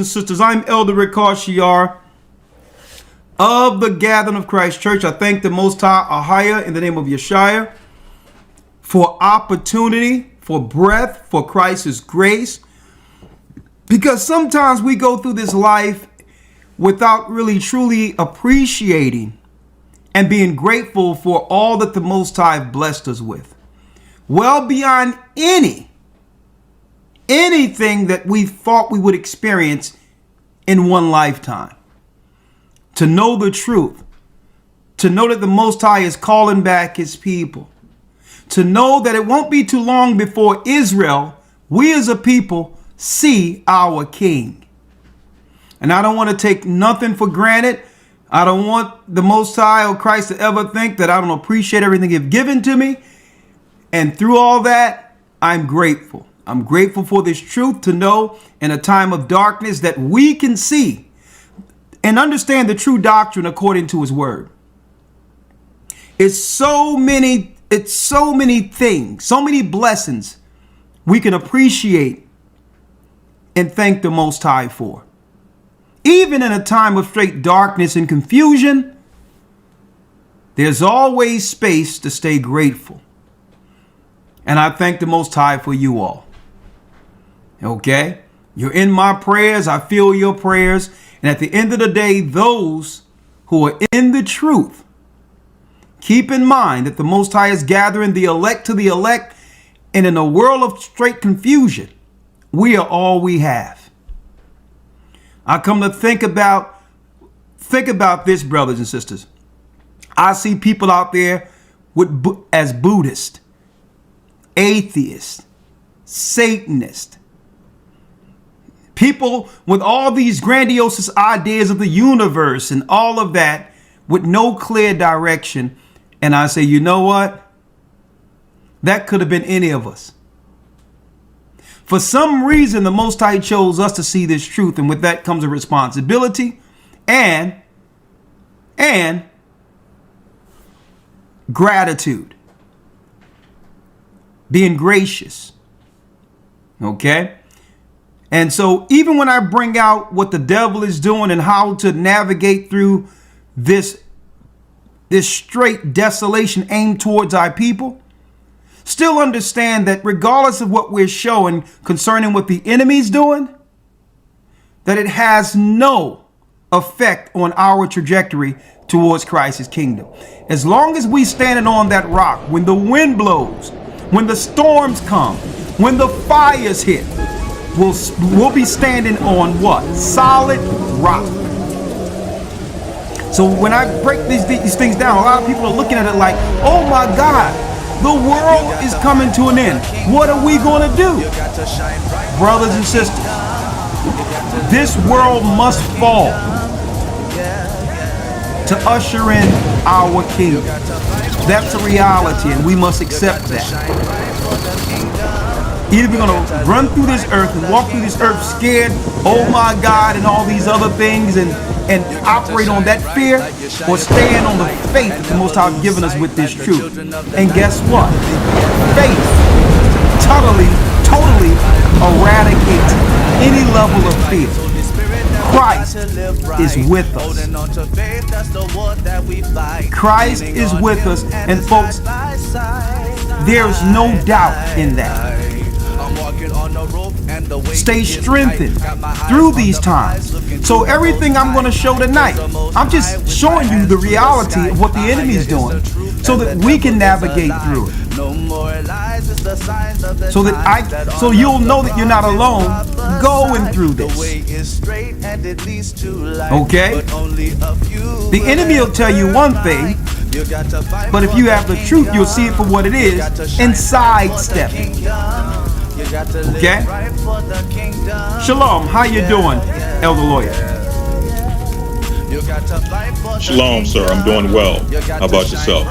and sisters, I'm Elder Rick Shiar of the Gathering of Christ Church. I thank the Most High Ahaya in the name of Yeshua for opportunity, for breath, for Christ's grace. Because sometimes we go through this life without really truly appreciating and being grateful for all that the Most High blessed us with. Well beyond anything that we thought we would experience in one lifetime. To know the truth, to know that the Most High is calling back his people, to know that it won't be too long before Israel, we as a people, see our King. And I don't want to take nothing for granted. I don't want the Most High or Christ to ever think that I don't appreciate everything you've given to me. And through all that, I'm grateful. I'm grateful for this truth to know in a time of darkness that we can see and understand the true doctrine according to his word. It's so many things, so many blessings we can appreciate and thank the Most High for. Even in a time of straight darkness and confusion, there's always space to stay grateful. And I thank the Most High for you all. Okay? You're in my prayers. I feel your prayers. And at the end of the day, those who are in the truth, keep in mind that the Most High is gathering the elect to the elect. And in a world of straight confusion, we are all we have. I come to think about this, brothers and sisters. I see people out there as Buddhists, atheists, Satanists, people with all these grandiose ideas of the universe and all of that with no clear direction. And I say, you know what? That could have been any of us. For some reason, the Most High chose us to see this truth. And with that comes a responsibility and gratitude. Being gracious. Okay? And so even when I bring out what the devil is doing and how to navigate through this straight desolation aimed towards our people, still understand that regardless of what we're showing concerning what the enemy's doing, that it has no effect on our trajectory towards Christ's kingdom. As long as we standing on that rock, when the wind blows, when the storms come, when the fires hit, we'll be standing on what? Solid rock. So when I break these things down, a lot of people are looking at it like, oh my God, the world is coming to an end. What are we going to do? Brothers and sisters, this world must fall to usher in our King. That's a reality, and we must accept that. Either we're going to run through this earth and walk through this earth scared, oh my God, and all these other things, and operate on that fear, or stand on the faith that the Most High has given us with this truth. And guess what? Faith totally eradicates any level of fear. Christ is with us. Christ is with us, and folks, there's no doubt in that. Stay strengthened through these times. So everything I'm going to show tonight, I'm just showing you the reality of what the enemy is doing so that we can navigate through it. So you'll know that you're not alone going through this. Okay? The enemy will tell you one thing, but if you have the truth, you'll see it for what it is and sidestep it. Okay? Shalom. How you doing, Elder Lawyer? Shalom, sir. I'm doing well. How about yourself?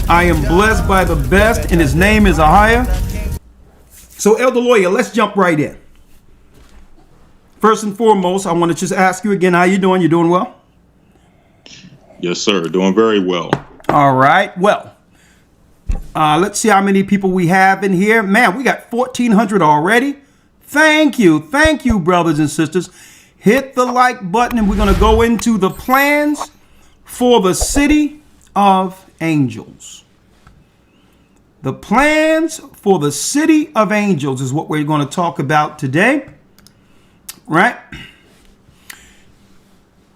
I am blessed by the best, and his name is Ahaya. So, Elder Lawyer, let's jump right in. First and foremost, I want to just ask you again, how you doing? You doing well? Yes, sir. Doing very well. All right. Well, let's see how many people we have in here. Man, we got 1,400 already. Thank you, brothers and sisters. hit the like button, and we're going to go into the plans for the city of angels. The plans for the city of angels is what we're going to talk about today, right?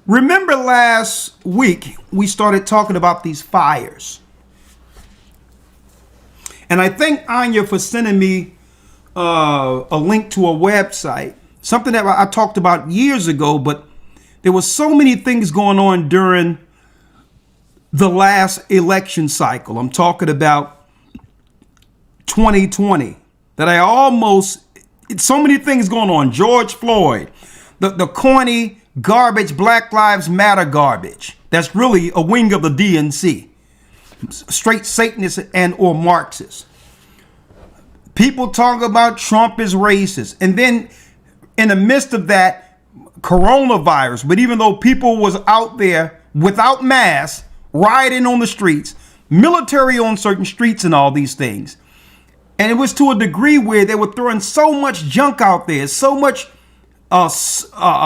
Remember last week we started talking about these fires. And I thank Anya for sending me a link to a website, something that I talked about years ago, but there were so many things going on during the last election cycle. I'm talking about 2020 that so many things going on. George Floyd, the corny garbage, Black Lives Matter garbage. That's really a wing of the DNC. Straight Satanists and or Marxists. People talk about Trump is racist. And then in the midst of that, coronavirus. But even though people was out there without masks, rioting on the streets, military on certain streets and all these things. And it was to a degree where they were throwing so much junk out there, so much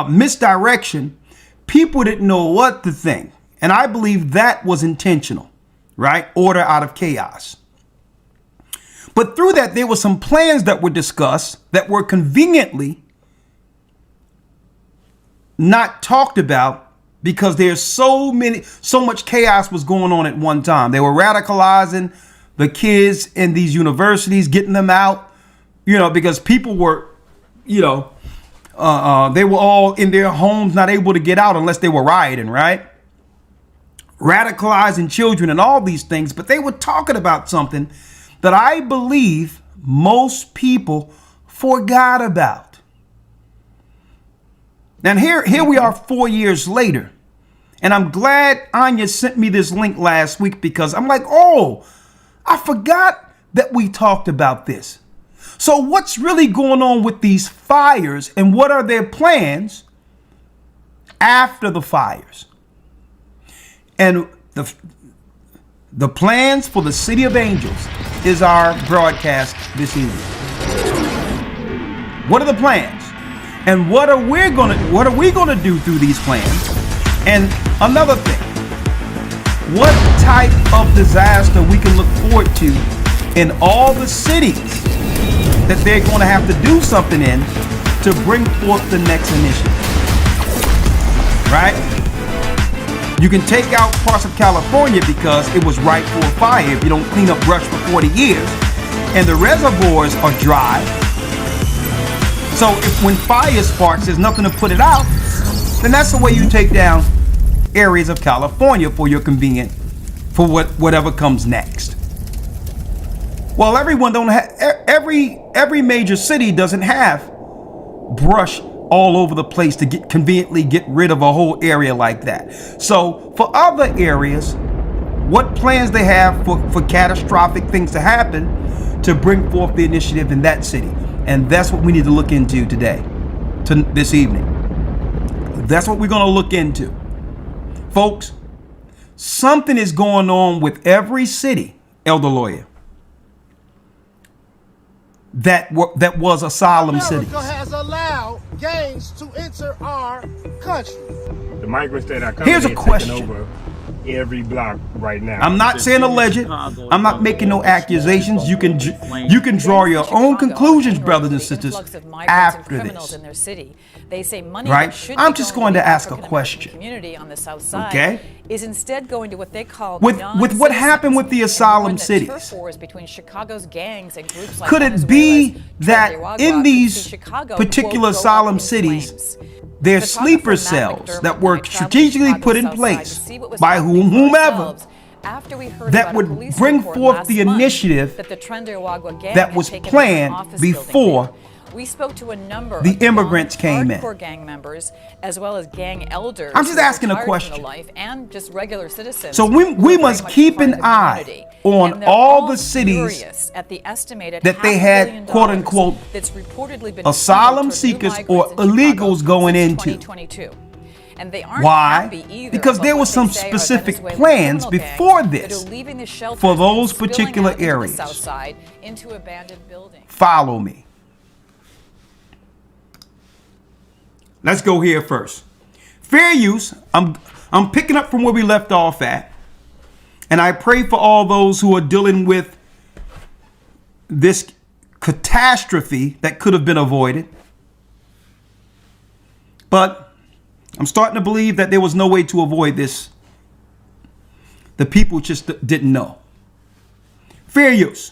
misdirection, people didn't know what to think. And I believe that was intentional, right? Order out of chaos. But through that, there were some plans that were discussed that were conveniently not talked about because there's so much chaos was going on at one time. They were radicalizing the kids in these universities, getting them out, because people were, they were all in their homes, not able to get out unless they were rioting, right? Radicalizing children and all these things. But they were talking about something that I believe most people forgot about. Now here we are 4 years later. And I'm glad Anya sent me this link last week because I'm like, oh, I forgot that we talked about this. So what's really going on with these fires and what are their plans after the fires? And the plans for the City of Angels is our broadcast this evening. What are the plans? And what are we gonna do through these plans? And another thing, what type of disaster we can look forward to in all the cities that they're going to have to do something in to bring forth the next initiative, right? You can take out parts of California because it was ripe for a fire if you don't clean up brush for 40 years, and the reservoirs are dry. So when fire sparks, there's nothing to put it out, then that's the way you take down areas of California for your convenience for whatever comes next. Well, every major city doesn't have brush all over the place to conveniently get rid of a whole area like that. So for other areas, what plans they have for catastrophic things to happen to bring forth the initiative in that city. And that's what we need to look into today, this evening. That's what we're going to look into. Folks, something is going on with every city, Elder Lawyer, that was asylum cities. America has allowed gangs to enter our country. The migrants that are coming Here's a question. over every block right now. I'm not saying alleged. I'm not making no accusations. You can draw your own conclusions, brothers and sisters, after this. They say money right? should I'm be just going going to the ask a African-American question. Community on the south side Okay? Is instead going to what they call With what happened with the asylum cities. cities, Between Chicago's gangs and groups like could it be that in these particular asylum cities, there's sleeper cells that were strategically put in place by whomever that would bring forth the initiative that was planned before we spoke to a number the of immigrants came in. hardcore gang members, as well as gang elders. I'm just asking a retired from question. the life, and just regular citizens. So we must keep an eye on all the cities at the estimated that they had, quote unquote, that's reportedly been asylum seekers or illegals going into. And they aren't Why? happy either Because there were some specific plans before this for those particular areas. Into abandoned buildings. Follow me. Let's go here first. Fair use. I'm picking up from where we left off at. And I pray for all those who are dealing with this catastrophe that could have been avoided. But I'm starting to believe that there was no way to avoid this. The people just didn't know. Fair use.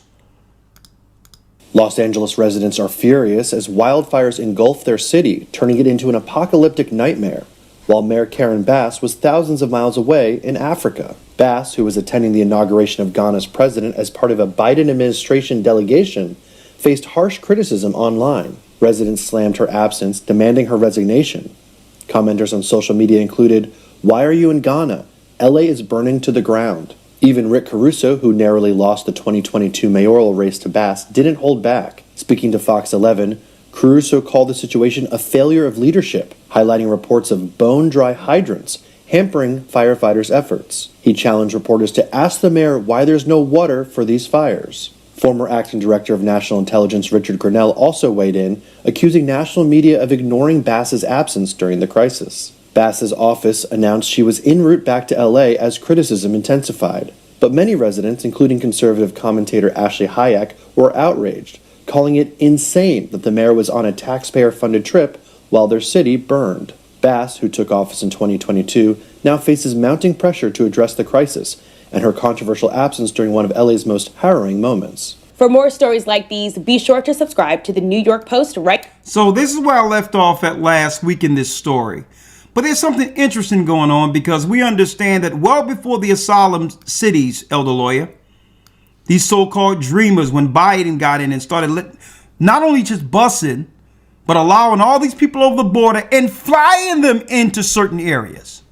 Los Angeles residents are furious as wildfires engulf their city, turning it into an apocalyptic nightmare, while Mayor Karen Bass was thousands of miles away in Africa. Bass, who was attending the inauguration of Ghana's president as part of a Biden administration delegation, faced harsh criticism online. Residents slammed her absence, demanding her resignation. Commenters on social media included, "Why are you in Ghana? LA is burning to the ground." Even Rick Caruso, who narrowly lost the 2022 mayoral race to Bass, didn't hold back. Speaking to Fox 11, Caruso called the situation a failure of leadership, highlighting reports of bone-dry hydrants hampering firefighters' efforts. He challenged reporters to ask the mayor why there's no water for these fires. Former acting director of national intelligence Richard Grinnell also weighed in, accusing national media of ignoring Bass's absence during the crisis. Bass's office announced she was en route back to LA as criticism intensified. But many residents, including conservative commentator Ashley Hayek, were outraged, calling it insane that the mayor was on a taxpayer-funded trip while their city burned. Bass, who took office in 2022, now faces mounting pressure to address the crisis and her controversial absence during one of LA's most harrowing moments. For more stories like these, be sure to subscribe to the New York Post right. So this is where I left off at last week in this story. But there's something interesting going on because we understand that well before the asylum cities, Elder Lawyer, these so-called dreamers, when Biden got in and started not only just busing, but allowing all these people over the border and flying them into certain areas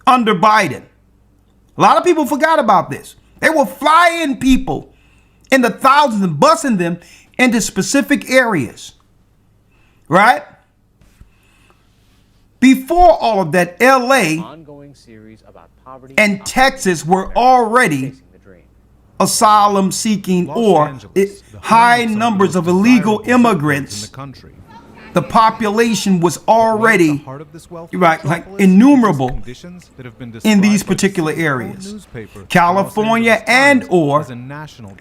under Biden. A lot of people forgot about this. They were flying people in the thousands and busing them into specific areas, right? Before all of that, LA and Texas were already asylum seeking or high numbers of illegal immigrants. The population was already like innumerable in these particular areas, California and or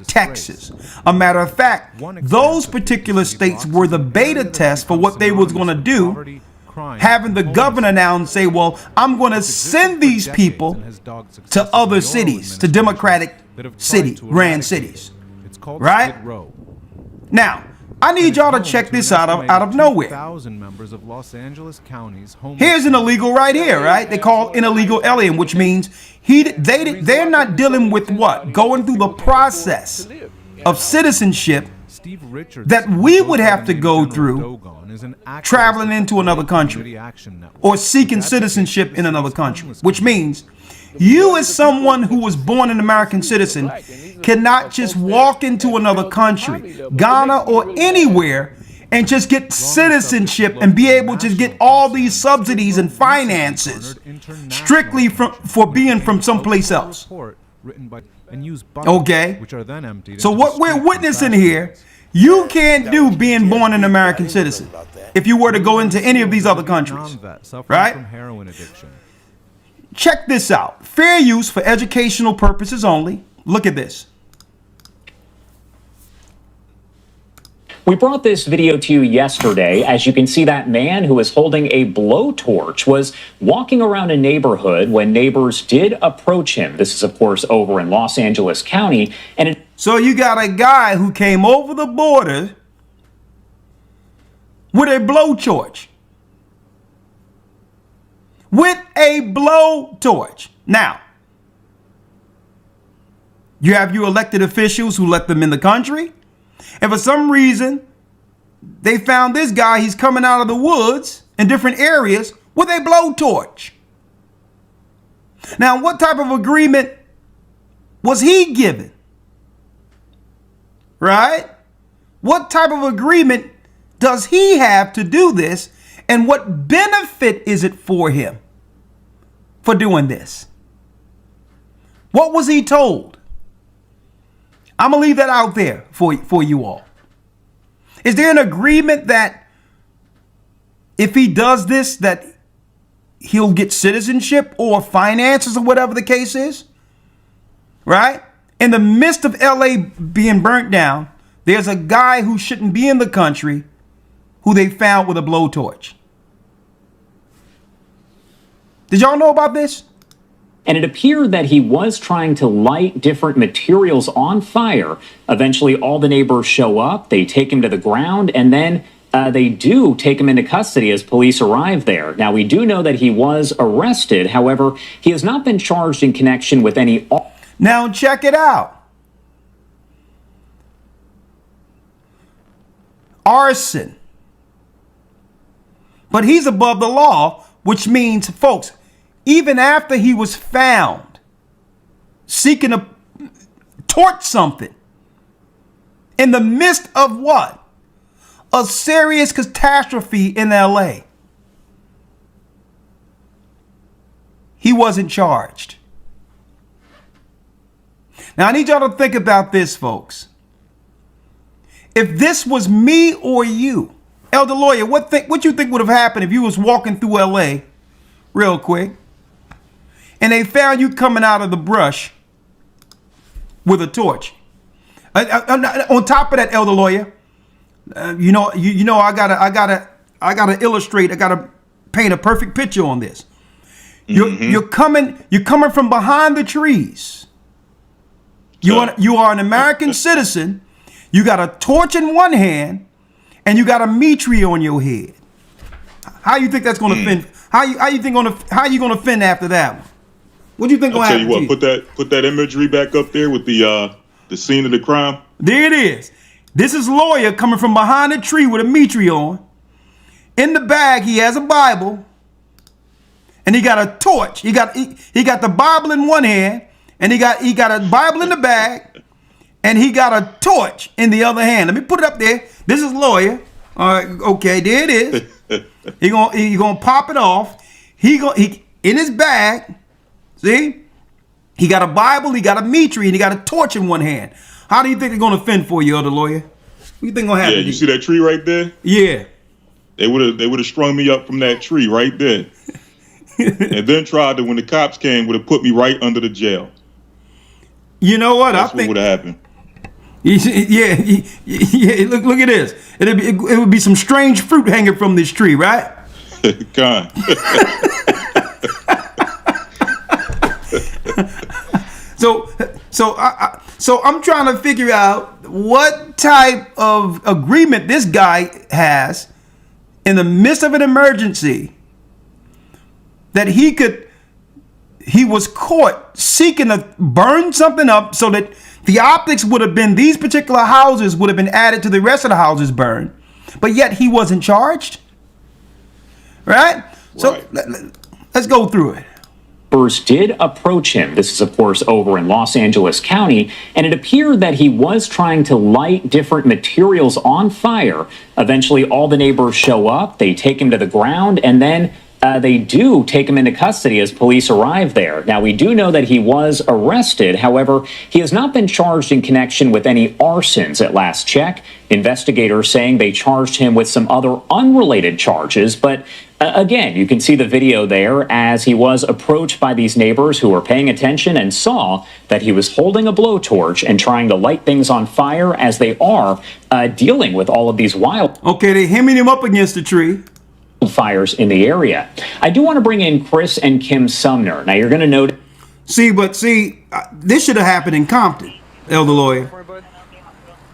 Texas. A matter of fact, those particular states were the beta test for what they was going to do, having the governor now and say, well, I'm going to send these people to other cities, to Democratic grand cities, right? Now, I need y'all to check this out of nowhere. Here's an illegal right here, right? They call an illegal alien, which means they're not dealing with what? Going through the process of citizenship that we would have to go through traveling into another country or seeking citizenship in another country, which means you as someone who was born an American citizen cannot just walk into another country, Ghana or anywhere, and just get citizenship and be able to get all these subsidies and finances strictly for being from someplace else. Okay? So what we're witnessing here, you can't do being born an American citizen if you were to go into any of these other countries, right? Check this out. Fair use for educational purposes only. Look at this. We brought this video to you yesterday. As you can see, that man who was holding a blowtorch was walking around a neighborhood when neighbors did approach him. This is, of course, over in Los Angeles County. So you got a guy who came over the border with a blowtorch. With a blowtorch. Now, you have your elected officials who let them in the country. And for some reason, they found this guy, he's coming out of the woods in different areas with a blowtorch. Now, what type of agreement was he given? Right? What type of agreement does he have to do this? And what benefit is it for him for doing this? What was he told? I'm going to leave that out there for you all. Is there an agreement that if he does this, that he'll get citizenship or finances or whatever the case is, right? In the midst of LA being burnt down, there's a guy who shouldn't be in the country who they found with a blowtorch. Did y'all know about this? And it appeared that he was trying to light different materials on fire. Eventually, all the neighbors show up, they take him to the ground, and then they do take him into custody as police arrive there. Now, we do know that he was arrested. However, he has not been charged in connection with any... Now, check it out. Arson. But he's above the law, which means, folks, even after he was found seeking to torch something in the midst of what? A serious catastrophe in LA, he wasn't charged. Now, I need y'all to think about this, folks. If this was me or you, Elder Lawyer, what you think would have happened if you was walking through LA real quick and they found you coming out of the brush with a torch? On top of that, Elder Lawyer, I gotta illustrate. I gotta paint a perfect picture on this. You're coming from behind the trees. You are an American citizen. You got a torch in one hand, and you got a meat tree on your head. How you think that's gonna fend? How you gonna fend after that one? What do you think gonna happen? Tell you what, put that imagery back up there with the scene of the crime. There it is. This is Lawyer coming from behind a tree with a meat tree on. In the bag, he has a Bible, and he got a torch. He got the Bible in one hand, and he got a Bible in the bag, and he got a torch in the other hand. Let me put it up there. This is Lawyer. All right, okay, there it is. He gonna pop it off. He in his bag. See, he got a Bible, he got a meat tree, and he got a torch in one hand. How do you think they're gonna fend for you, Elder Lawyer? What do you think gonna happen? Yeah, you see that tree right there? Yeah. They would have strung me up from that tree right there, and then tried to, when the cops came, would have put me right under the jail. You know what? That's I think what would have happened. Yeah. Look at this. It would be some strange fruit hanging from this tree, right? Con. So I'm trying to figure out what type of agreement this guy has in the midst of an emergency that he was caught seeking to burn something up so that the optics would have been these particular houses would have been added to the rest of the houses burned, but yet he wasn't charged. Right? So let's go through it. Did approach him. This is, of course, over in Los Angeles County, and it appeared that he was trying to light different materials on fire. Eventually, all the neighbors show up, they take him to the ground, and then they do take him into custody as police arrive there. Now, we do know that he was arrested. However, he has not been charged in connection with any arsons at last check. Investigators saying they charged him with some other unrelated charges, but again, you can see the video there as he was approached by these neighbors who were paying attention and saw that he was holding a blowtorch and trying to light things on fire as they are dealing with all of these wild... Okay, they're hemming him up against the tree. ...fires in the area. I do want to bring in Chris and Kim Sumner. Now, you're going to note... See, this should have happened in Compton, Elder Lawyer.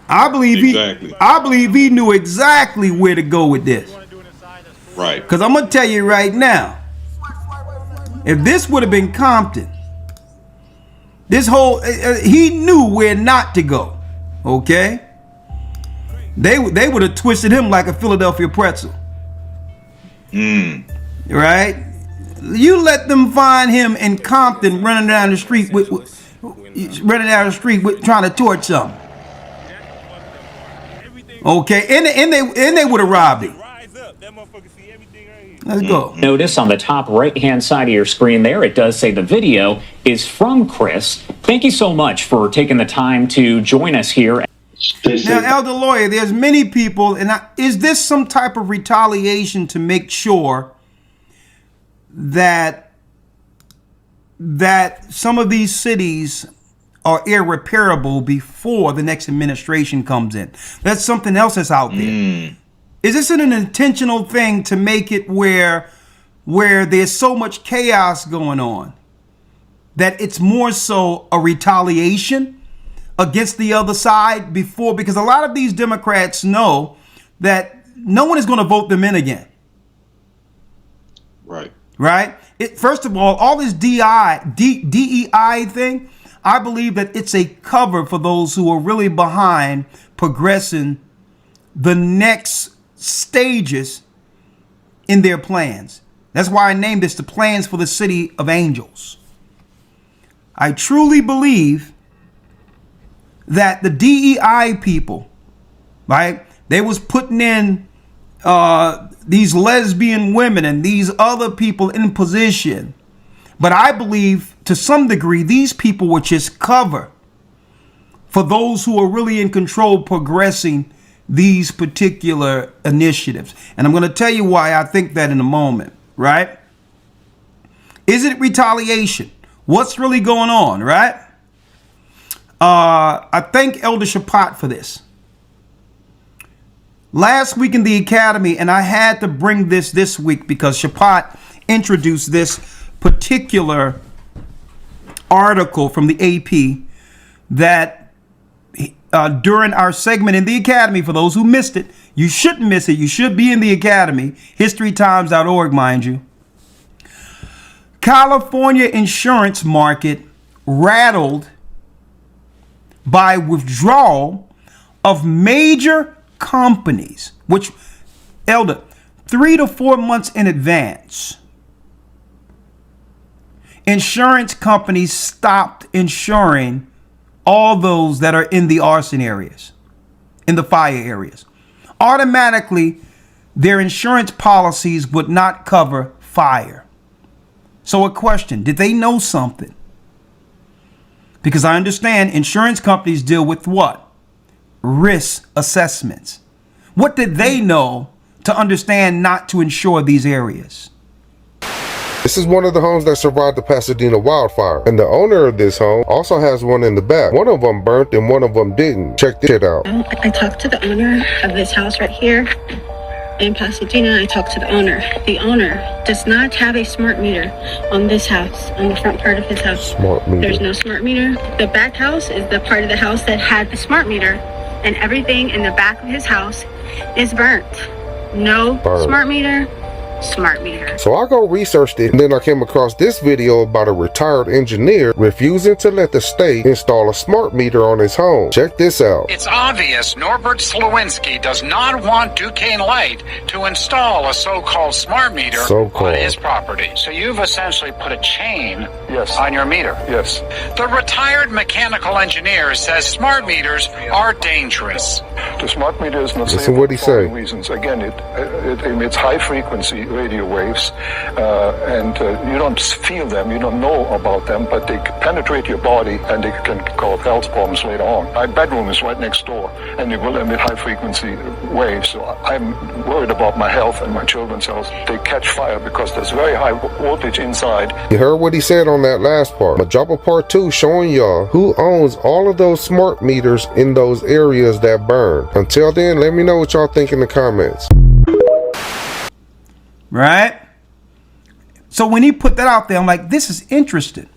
I believe he knew exactly where to go with this. Right. Because I'm going to tell you right now, if this would have been Compton, he knew where not to go. Okay? They would have twisted him like a Philadelphia pretzel. Right? You let them find him in Compton running down the street trying to torch something. Okay, and they would have robbed him. Let's go. Notice on the top right-hand side of your screen there, it does say the video is from Chris. Thank you so much for taking the time to join us here. Now, Elder Lawyer, there's many people, and is this some type of retaliation to make sure that some of these cities are irreparable before the next administration comes in? That's something else that's out there. Is this an intentional thing to make it where there's so much chaos going on that it's more so a retaliation against the other side before? Because a lot of these Democrats know that no one is going to vote them in again. Right? First of all this DEI thing, I believe that it's a cover for those who are really behind progressing the next stages in their plans. That's why I named this the Plans for the City of Angels. I truly believe that the DEI people, right, they was putting in these lesbian women and these other people in position. But I believe to some degree these people were just cover for those who are really in control progressing these particular initiatives. And I'm going to tell you why I think that in a moment, right? Is it retaliation? What's really going on, right? I thank Elder Shapat for this. Last week in the Academy, and I had to bring this week because Shapat introduced this particular article from the AP that during our segment in the Academy, for those who missed it, you shouldn't miss it. You should be in the Academy, historytimes.org, mind you. California insurance market rattled by withdrawal of major companies, which, Elder, 3 to 4 months in advance, insurance companies stopped insuring all those that are in the arson areas, in the fire areas. Automatically, their insurance policies would not cover fire. So a question, did they know something? Because I understand insurance companies deal with what? Risk assessments. What did they know to understand not to insure these areas? This is one of the homes that survived the Pasadena wildfire, and the owner of this home also has one in the back. One of them burnt and one of them didn't. Check this shit out. I talked to the owner of this house right here in Pasadena. I talked to the owner. The owner does not have a smart meter on this house, on the front part of his house. Smart meter. There's no smart meter. The back house is the part of the house that had the smart meter, and everything in the back of his house is burnt. No smart meter. Smart meter. So I go researched it, and then I came across this video about a retired engineer refusing to let the state install a smart meter on his home. Check this out. It's obvious Norbert Slawinski does not want Duquesne Light to install a so-called smart meter on his property. So you've essentially put a chain on your meter. Yes. The retired mechanical engineer says smart meters are dangerous. The smart meter is not safe. Listen what he say. Reasons. Again, it emits high frequency radio waves, and you don't feel them, you don't know about them, but they penetrate your body and they can cause health problems later on. My bedroom is right next door, and it will emit high frequency waves, so I'm worried about my health and my children's health. They catch fire because there's very high voltage inside. You heard what he said on that last part. I'm gonna drop a part 2 showing y'all who owns all of those smart meters in those areas that burn. Until then, let me know what y'all think in the comments. Right? So when he put that out there, I'm like, this is interesting.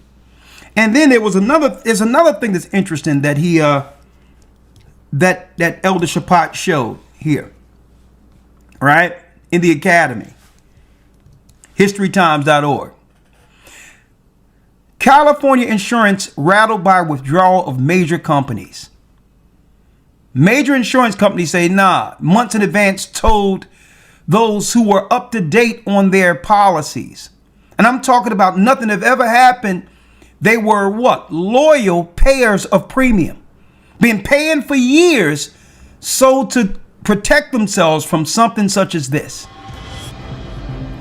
And then there's another thing that's interesting that he that Elder Shapat showed here. Right? In the Academy. historytimes.org. California insurance rattled by withdrawal of major companies. Major insurance companies say, nah, months in advance told those who were up to date on their policies. And I'm talking about nothing that ever happened. They were what? Loyal payers of premium. Been paying for years so to protect themselves from something such as this.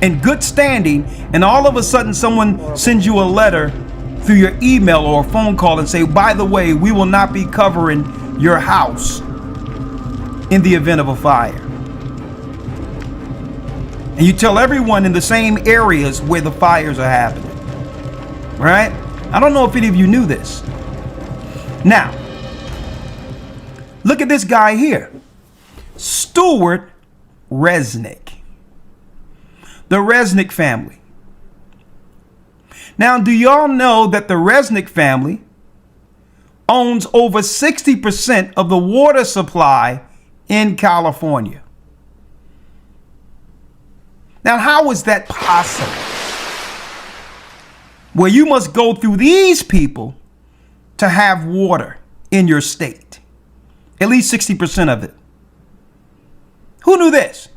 In good standing, and all of a sudden someone sends you a letter through your email or a phone call and say, by the way, we will not be covering your house in the event of a fire. And you tell everyone in the same areas where the fires are happening. Right? I don't know if any of you knew this. Now, look at this guy here. Stuart Resnick. The Resnick family. Now, do y'all know that the Resnick family owns over 60% of the water supply in California? Now, how is that possible? Well, you must go through these people to have water in your state. At least 60% of it. Who knew this?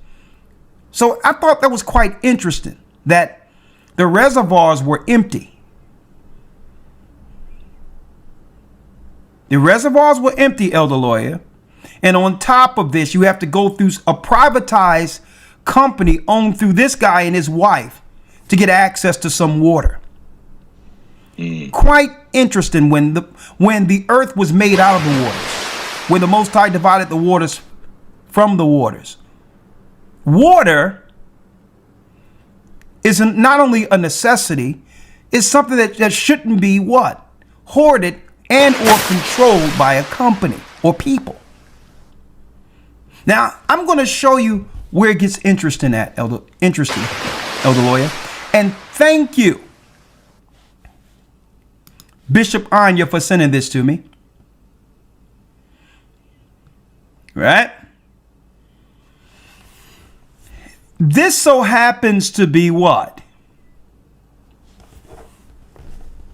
So I thought that was quite interesting that the reservoirs were empty. The reservoirs were empty, Elder Lawyer. And on top of this, you have to go through a privatized company owned through this guy and his wife to get access to some water. Quite interesting when the earth was made out of the waters, when the Most High divided the waters from the waters. Water is not only a necessity, it's something that shouldn't be what? Hoarded and or controlled by a company or people. Now, I'm going to show you where it gets interesting, Elder Lawyer. And thank you, Bishop Anya, for sending this to me. Right? This so happens to be what?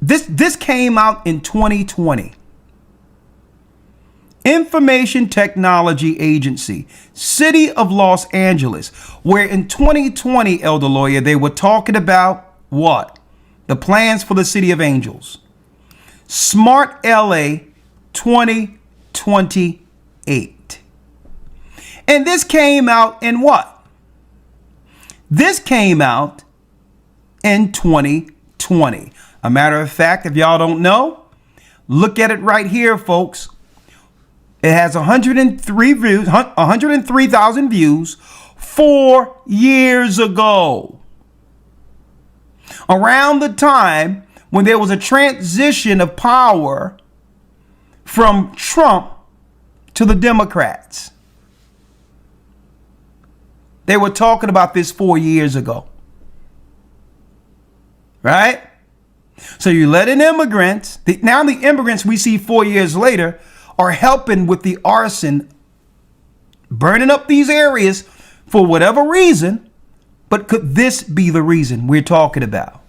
This came out in 2020. Information Technology Agency, City of Los Angeles, where in 2020, Elder Lawyer, they were talking about what? The plans for the City of Angels. Smart LA 2028. And this came out in what? This came out in 2020. A matter of fact, if y'all don't know, look at it right here, folks. It has 103,000 views 4 years ago. Around the time when there was a transition of power from Trump to the Democrats. They were talking about this 4 years ago. Right? So you let in immigrants. Now the immigrants we see 4 years later are helping with the arson, burning up these areas for whatever reason. But could this be the reason we're talking about?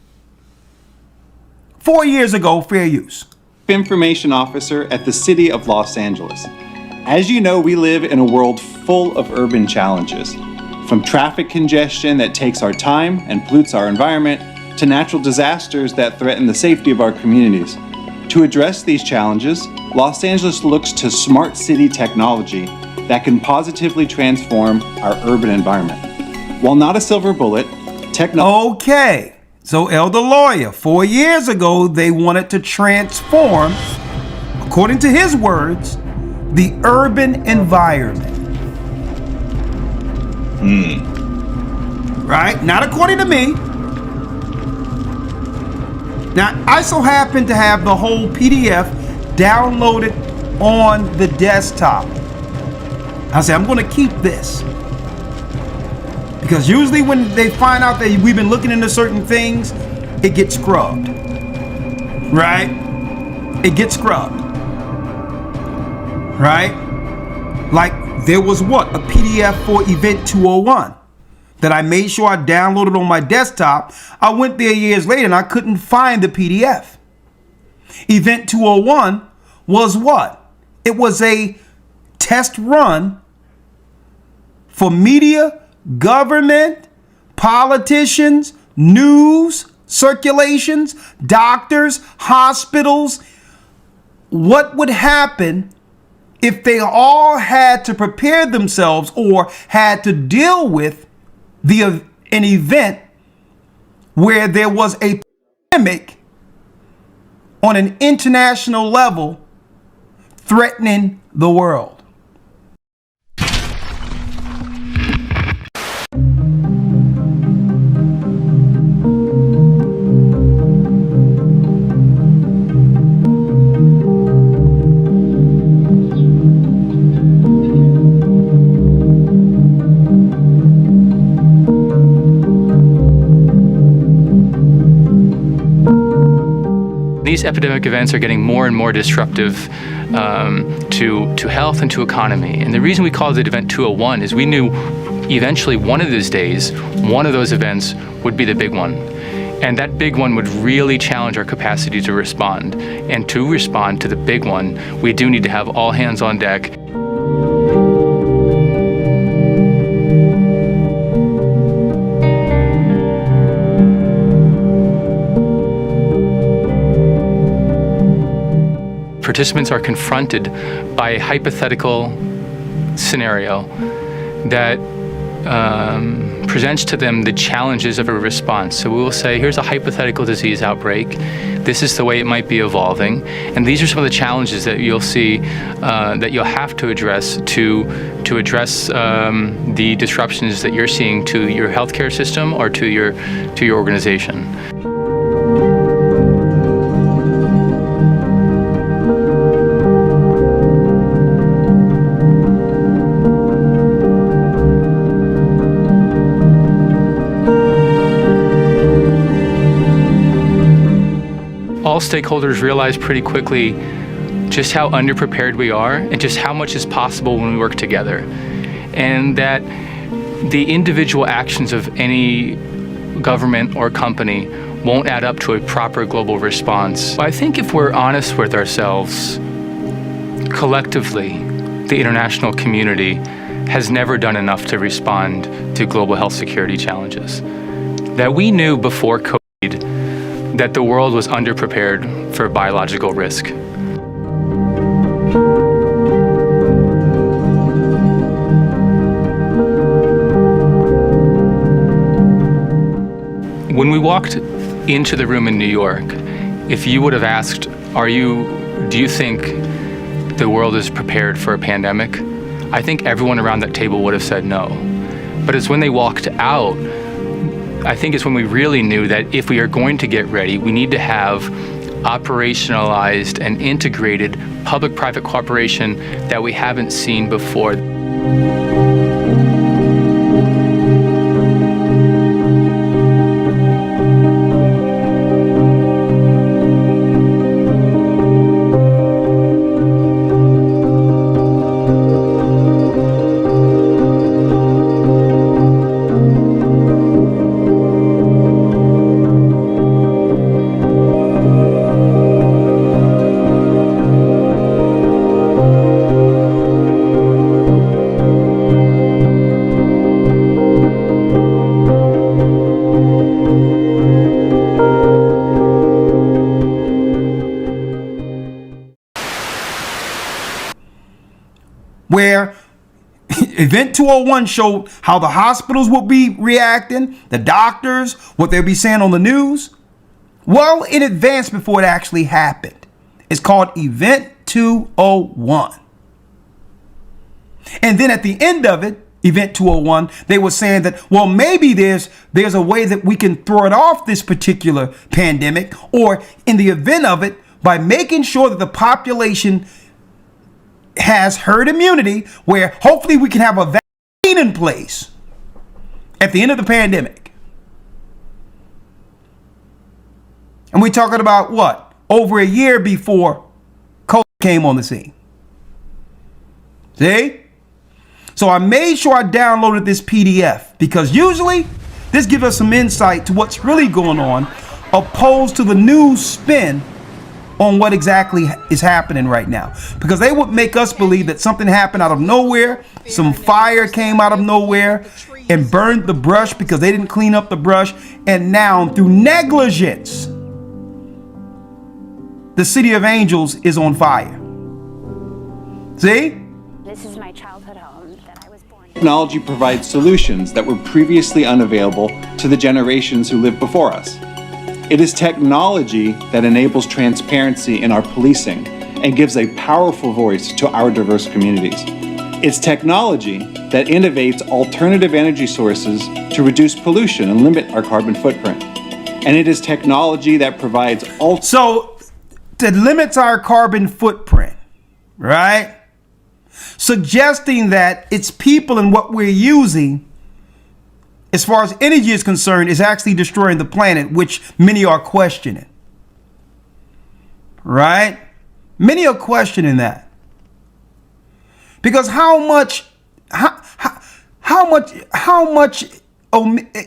4 years ago, fair use. Information officer at the City of Los Angeles. As you know, we live in a world full of urban challenges. From traffic congestion that takes our time and pollutes our environment, to natural disasters that threaten the safety of our communities. To address these challenges, Los Angeles looks to smart city technology that can positively transform our urban environment. While not a silver bullet, Okay, so Elder Lawyer, 4 years ago, they wanted to transform, according to his words, the urban environment. Right? Not according to me. Now, I so happen to have the whole PDF downloaded on the desktop. I said, I'm going to keep this. Because usually when they find out that we've been looking into certain things, it gets scrubbed. Right? It gets scrubbed. Right? Like there was what? A PDF for Event 201 that I made sure I downloaded on my desktop. I went there years later and I couldn't find the PDF. Event 201 was what? It was a test run for media, government, politicians, news, circulations, doctors, hospitals. What would happen if they all had to prepare themselves or had to deal with an event where there was a pandemic on an international level threatening the world? These epidemic events are getting more and more disruptive to health and to economy. And the reason we called it Event 201 is we knew eventually one of those days, one of those events would be the big one. And that big one would really challenge our capacity to respond. And to respond to the big one, we do need to have all hands on deck. Participants are confronted by a hypothetical scenario that presents to them the challenges of a response. So we will say, here's a hypothetical disease outbreak. This is the way it might be evolving. And these are some of the challenges that you'll see that you'll have to address to address the disruptions that you're seeing to your healthcare system or to your organization. All stakeholders realize pretty quickly just how underprepared we are and just how much is possible when we work together. And that the individual actions of any government or company won't add up to a proper global response. I think if we're honest with ourselves, collectively, the international community has never done enough to respond to global health security challenges. That we knew before COVID that the world was underprepared for biological risk. When we walked into the room in New York, if you would have asked, do you think the world is prepared for a pandemic? I think everyone around that table would have said no. But it's when they walked out, I think it's when we really knew that if we are going to get ready, we need to have operationalized and integrated public-private cooperation that we haven't seen before. Where Event 201 showed how the hospitals will be reacting, the doctors, what they'll be saying on the news, well in advance before it actually happened. It's called Event 201. And then at the end of it, Event 201, they were saying that, well, maybe there's a way that we can throw it off this particular pandemic, or in the event of it, by making sure that the population has herd immunity, where hopefully we can have a vaccine in place at the end of the pandemic. And we're talking about what? Over a year before COVID came on the scene. See? So I made sure I downloaded this PDF because usually this gives us some insight to what's really going on, opposed to the news spin on what exactly is happening right now. Because they would make us believe that something happened out of nowhere, some fire came out of nowhere and burned the brush because they didn't clean up the brush, and now through negligence, the City of Angels is on fire. See? This is my childhood home that I was born in. Technology provides solutions that were previously unavailable to the generations who lived before us. It is technology that enables transparency in our policing and gives a powerful voice to our diverse communities. It's technology that innovates alternative energy sources to reduce pollution and limit our carbon footprint. And it is technology that provides So that limits our carbon footprint, right? Suggesting that it's people and what we're using, as far as energy is concerned, is actually destroying the planet, which many are questioning. right? Many are questioning that. Because how much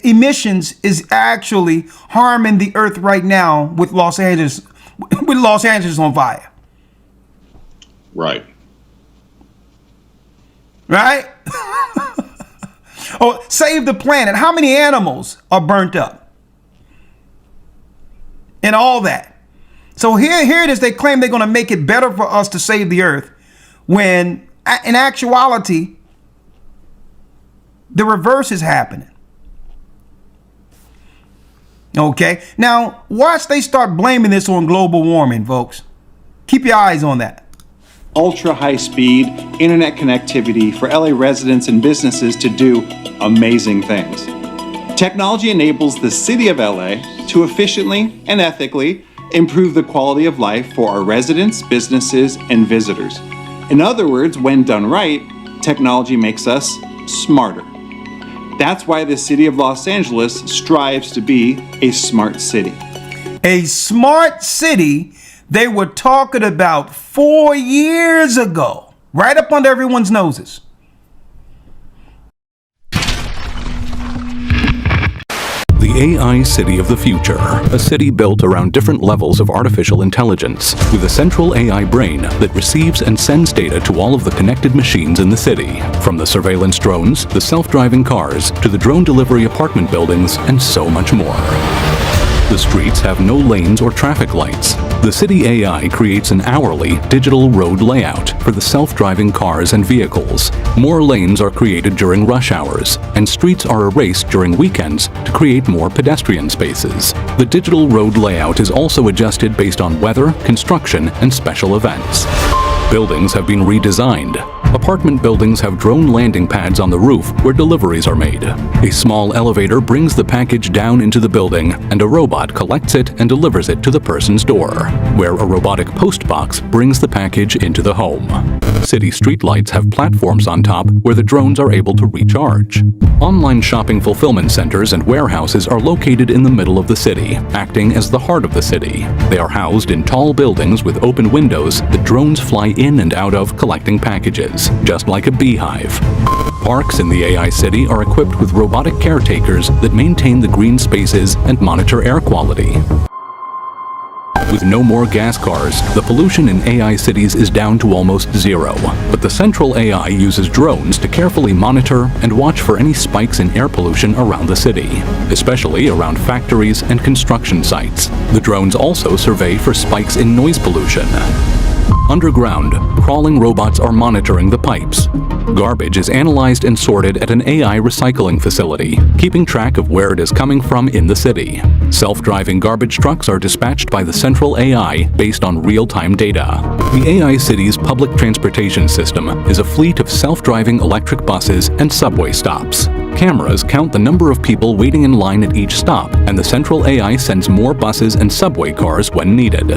emissions is actually harming the earth right now with Los Angeles on fire? Right. Right? Oh, save the planet. How many animals are burnt up? And all that. So here it is. They claim they're going to make it better for us to save the earth, when in actuality, the reverse is happening. Okay. Now, watch they start blaming this on global warming, folks. Keep your eyes on that. Ultra high speed internet connectivity for LA residents and businesses to do amazing things. Technology enables the city of LA to efficiently and ethically improve the quality of life for our residents, businesses, and visitors. In other words, when done right, technology makes us smarter. That's why the city of Los Angeles strives to be a smart city. A smart city they were talking about 4 years ago, right up under everyone's noses. The AI city of the future, a city built around different levels of artificial intelligence, with a central AI brain that receives and sends data to all of the connected machines in the city, from the surveillance drones, the self-driving cars, to the drone delivery apartment buildings, and so much more. The streets have no lanes or traffic lights. The city AI creates an hourly digital road layout for the self-driving cars and vehicles. More lanes are created during rush hours, and streets are erased during weekends to create more pedestrian spaces. The digital road layout is also adjusted based on weather, construction, and special events. Buildings have been redesigned. Apartment buildings have drone landing pads on the roof where deliveries are made. A small elevator brings the package down into the building, and a robot collects it and delivers it to the person's door, where a robotic post box brings the package into the home. City streetlights have platforms on top where the drones are able to recharge. Online shopping fulfillment centers and warehouses are located in the middle of the city, acting as the heart of the city. They are housed in tall buildings with open windows that drones fly in and out of, collecting packages, just like a beehive. Parks in the AI city are equipped with robotic caretakers that maintain the green spaces and monitor air quality. With no more gas cars, the pollution in AI cities is down to almost zero. But the central AI uses drones to carefully monitor and watch for any spikes in air pollution around the city, especially around factories and construction sites. The drones also survey for spikes in noise pollution. Underground, crawling robots are monitoring the pipes. Garbage is analyzed and sorted at an AI recycling facility, keeping track of where it is coming from in the city. Self-driving garbage trucks are dispatched by the central AI based on real-time data. The AI city's public transportation system is a fleet of self-driving electric buses and subway stops. Cameras count the number of people waiting in line at each stop, and the central AI sends more buses and subway cars when needed.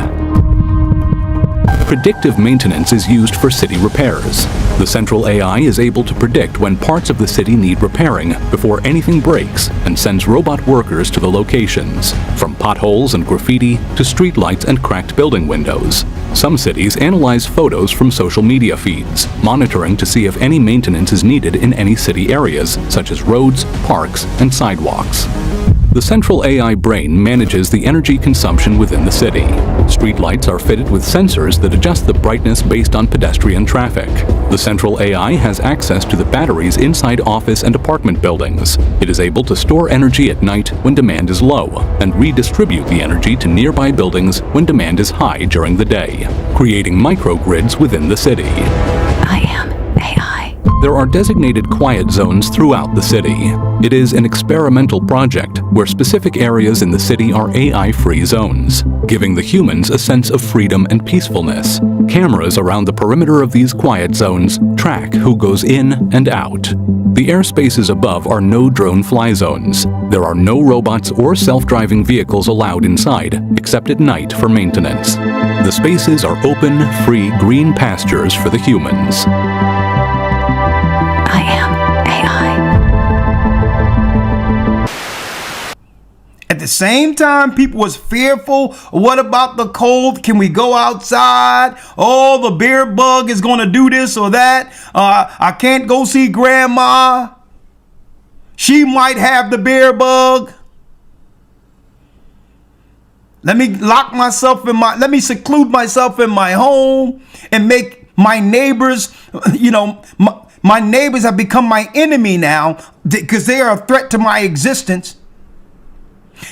Predictive maintenance is used for city repairs. The central AI is able to predict when parts of the city need repairing before anything breaks, and sends robot workers to the locations, from potholes and graffiti to streetlights and cracked building windows. Some cities analyze photos from social media feeds, monitoring to see if any maintenance is needed in any city areas, such as roads, parks, and sidewalks. The central AI brain manages the energy consumption within the city. Streetlights are fitted with sensors that adjust the brightness based on pedestrian traffic. The central AI has access to the batteries inside office and apartment buildings. It is able to store energy at night when demand is low, and redistribute the energy to nearby buildings when demand is high during the day, creating microgrids within the city. I am AI. There are designated quiet zones throughout the city. It is an experimental project where specific areas in the city are AI-free zones, giving the humans a sense of freedom and peacefulness. Cameras around the perimeter of these quiet zones track who goes in and out. The airspaces above are no drone fly zones. There are no robots or self-driving vehicles allowed inside, except at night for maintenance. The spaces are open, free, green pastures for the humans. I am AI. At the same time, people was fearful. What about the cold? Can we go outside? Oh, the bear bug is going to do this or that. I can't go see grandma. She might have the bear bug. Let me let me seclude myself in my home and make my neighbors, my neighbors have become my enemy now because they are a threat to my existence.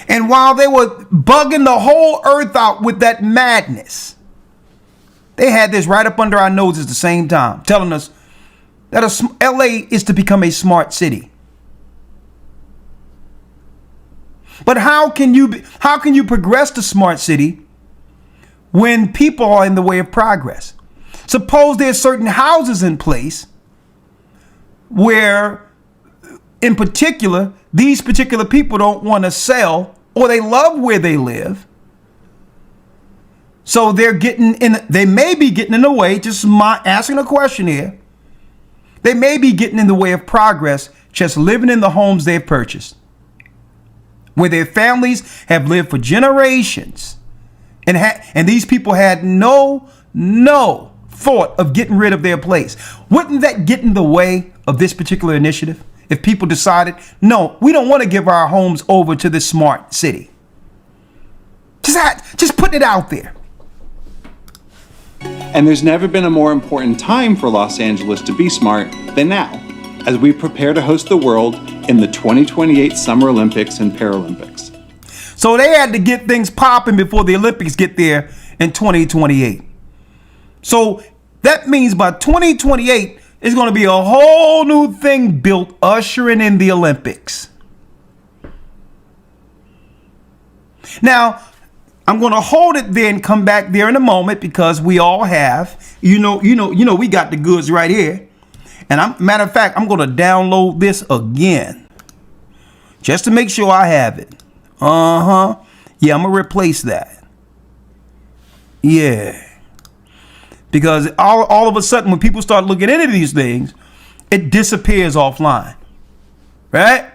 And while they were bugging the whole earth out with that madness, they had this right up under our noses at the same time, telling us that LA is to become a smart city. But how can you progress to smart city when people are in the way of progress? Suppose there's certain houses in place where, in particular, these particular people don't want to sell, or they love where they live. So they may be getting in the way, just asking a question here. They may be getting in the way of progress, just living in the homes they've purchased, where their families have lived for generations. And these people had no thought of getting rid of their place. Wouldn't that get in the way of this particular initiative if people decided, no, we don't want to give our homes over to this smart city? Just put it out there. And there's never been a more important time for Los Angeles to be smart than now, as we prepare to host the world in the 2028 Summer Olympics and Paralympics. So they had to get things popping before the Olympics get there in 2028. So that means by 2028, it's going to be a whole new thing built ushering in the Olympics. Now, I'm going to hold it there and come back there in a moment because we all have, we got the goods right here. And matter of fact, I'm going to download this again just to make sure I have it. Yeah, I'm going to replace that. Yeah. Because all of a sudden, when people start looking into these things, it disappears offline. Right?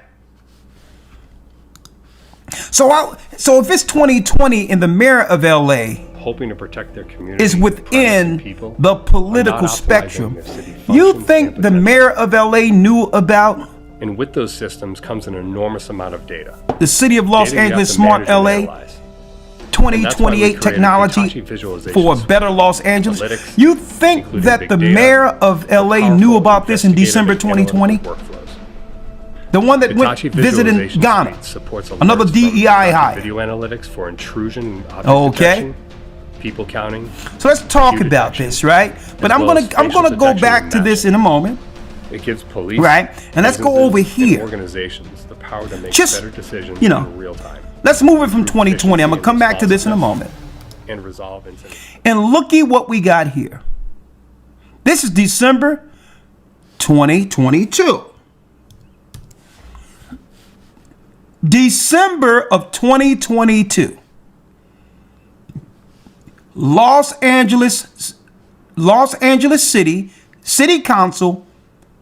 So if it's 2020 and the mayor of LA hoping to protect their community is within the political spectrum, you think the mayor of LA knew about? And with those systems comes an enormous amount of data. The city of Los Angeles Smart LA 2028 technology for a better Los Angeles. You think that the mayor of LA knew about this in December 2020? The one that went visiting Ghana, another DEI hire. Video analytics for intrusion, object detection, people counting. So let's talk about this, right? But I'm gonna go back to this in a moment. It gives police, right? And let's go over here. Organizations the power to make better decisions in real time. Let's move it from 2020. I'm gonna come back to this in a moment. And resolve incidents. And looky what we got here. This is December 2022. December of 2022. Los Angeles City Council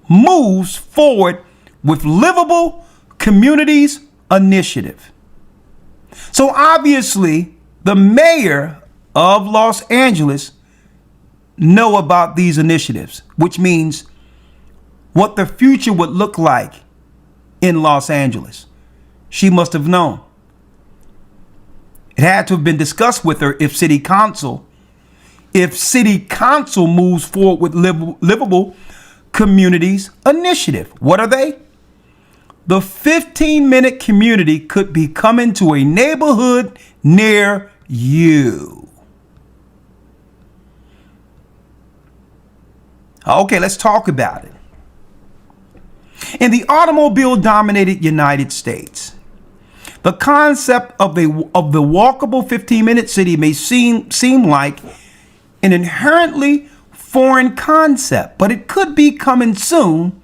moves forward with Livable Communities Initiative. So obviously, the mayor of Los Angeles know about these initiatives, which means what the future would look like in Los Angeles. She must have known. It had to have been discussed with her if City Council moves forward with Livable Communities Initiative. What are they? The 15-minute community could be coming to a neighborhood near you. Okay, let's talk about it. In the automobile-dominated United States, the concept of the walkable 15-minute city may seem like an inherently foreign concept, but it could be coming soon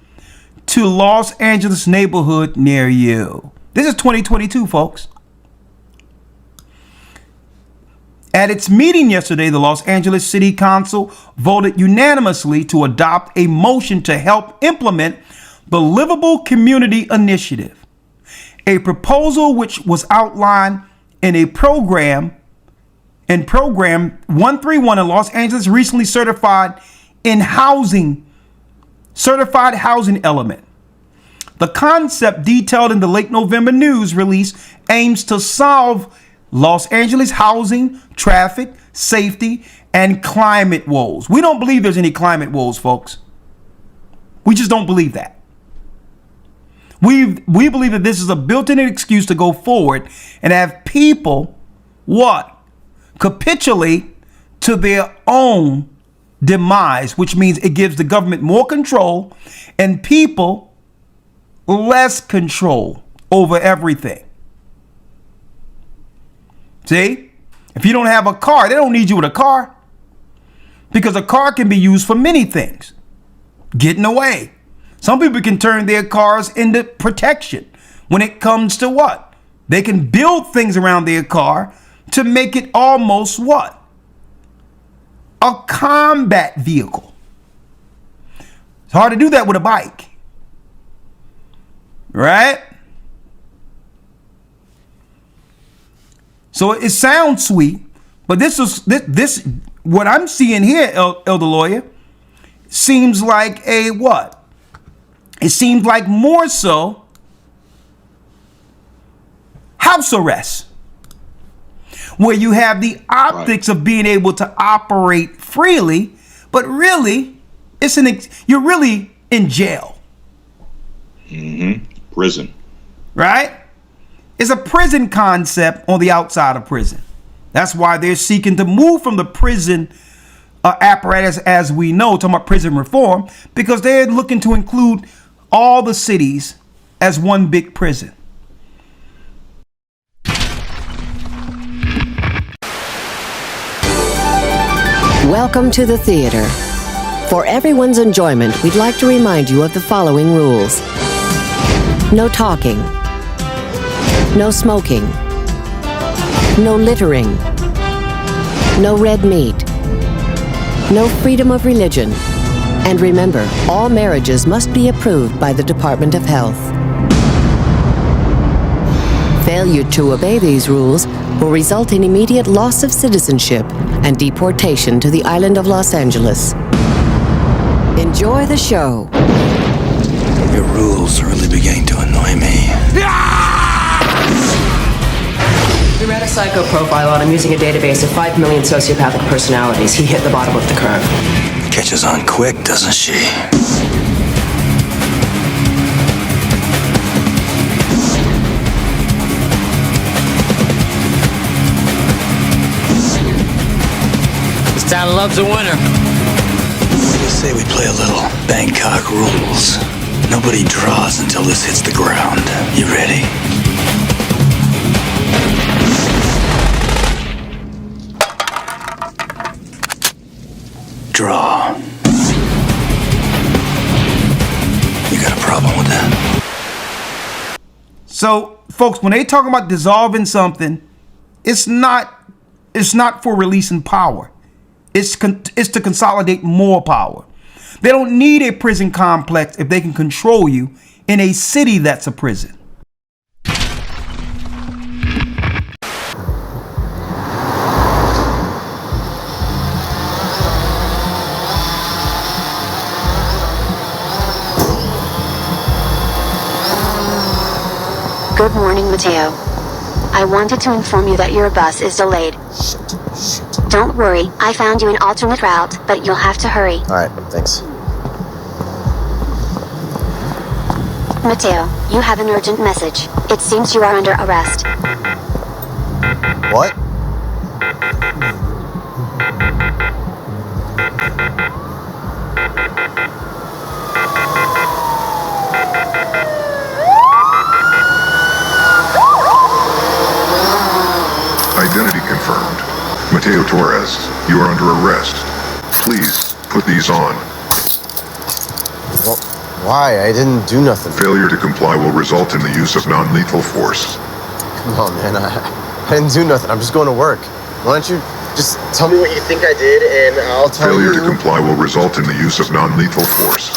to Los Angeles neighborhood near you. This is 2022, folks. At its meeting yesterday, the Los Angeles City Council voted unanimously to adopt a motion to help implement the Livable Community Initiative, a proposal which was outlined in a program 131 in Los Angeles, recently certified housing element. The concept detailed in the late November news release aims to solve Los Angeles housing, traffic, safety, and climate woes. We don't believe there's any climate woes, folks. We just don't believe that. We believe that this is a built-in excuse to go forward and have people, capitulate to their own demise, which means it gives the government more control and people less control over everything. See? If you don't have a car, they don't need you with a car, because a car can be used for many things. Getting away. Some people can turn their cars into protection when it comes to what? They can build things around their car to make it almost what? A combat vehicle. It's hard to do that with a bike. Right? So it sounds sweet, but this what I'm seeing here, Elder Lawyer, seems like a what? It seems like more so house arrest, where you have the optics of being able to operate freely, but really you're really in jail. Prison. Right? It's a prison concept on the outside of prison. That's why they're seeking to move from the prison apparatus, as we know, talking about prison reform, because they're looking to include all the cities as one big prison. Welcome to the theater. For everyone's enjoyment, we'd like to remind you of the following rules. No talking. No smoking. No littering. No red meat. No freedom of religion. And remember, all marriages must be approved by the Department of Health. Failure to obey these rules will result in immediate loss of citizenship and deportation to the island of Los Angeles. Enjoy the show. Your rules are really beginning to annoy me. We ran a psycho profile on him using a database of 5 million sociopathic personalities. He hit the bottom of the curve. Catches on quick, doesn't she? This town loves a winner. Let's say we play a little Bangkok rules. Nobody draws until this hits the ground. You ready? Draw. You got a problem with that? So, folks, when they talk about dissolving something, it's not for releasing power. It's to consolidate more power. They don't need a prison complex if they can control you in a city that's a prison. Good morning, Mateo. I wanted to inform you that your bus is delayed. Don't worry, I found you an alternate route, but you'll have to hurry. Alright, thanks. Mateo, you have an urgent message. It seems you are under arrest. What? Identity confirmed. Mateo Torres, you are under arrest. Please, put these on. Well, why? I didn't do nothing. Failure to comply will result in the use of non-lethal force. Come on, man. I didn't do nothing. I'm just going to work. Why don't you just tell me what you think I did, and I'll tell you... Failure to comply will result in the use of non-lethal force.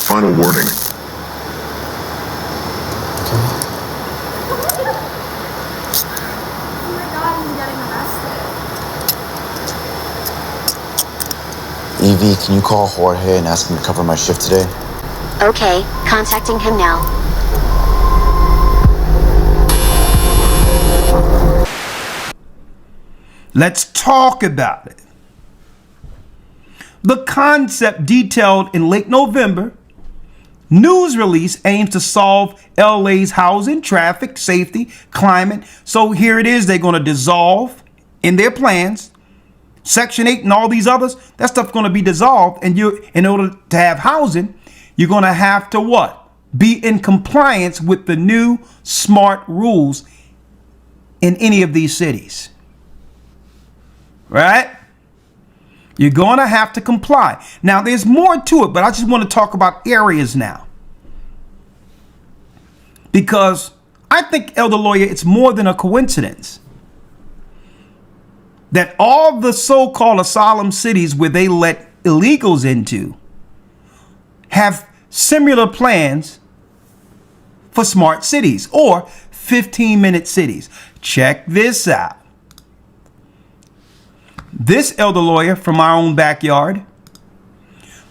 Final warning. Okay. Evie, can you call Jorge and ask him to cover my shift today? Okay, contacting him now. Let's talk about it. The concept detailed in late November news release aims to solve LA's housing, traffic, safety, climate. So here it is. They're going to dissolve in their plans. Section 8 and all these others, that stuff's going to be dissolved. And in order to have housing, you're going to have to what? Be in compliance with the new smart rules in any of these cities. Right? You're going to have to comply. Now, there's more to it, but I just want to talk about areas now. Because I think, Elder Lawyer, it's more than a coincidence that all the so-called asylum cities where they let illegals into have similar plans for smart cities or 15-minute cities. Check this out. This, Elder Lawyer, from our own backyard,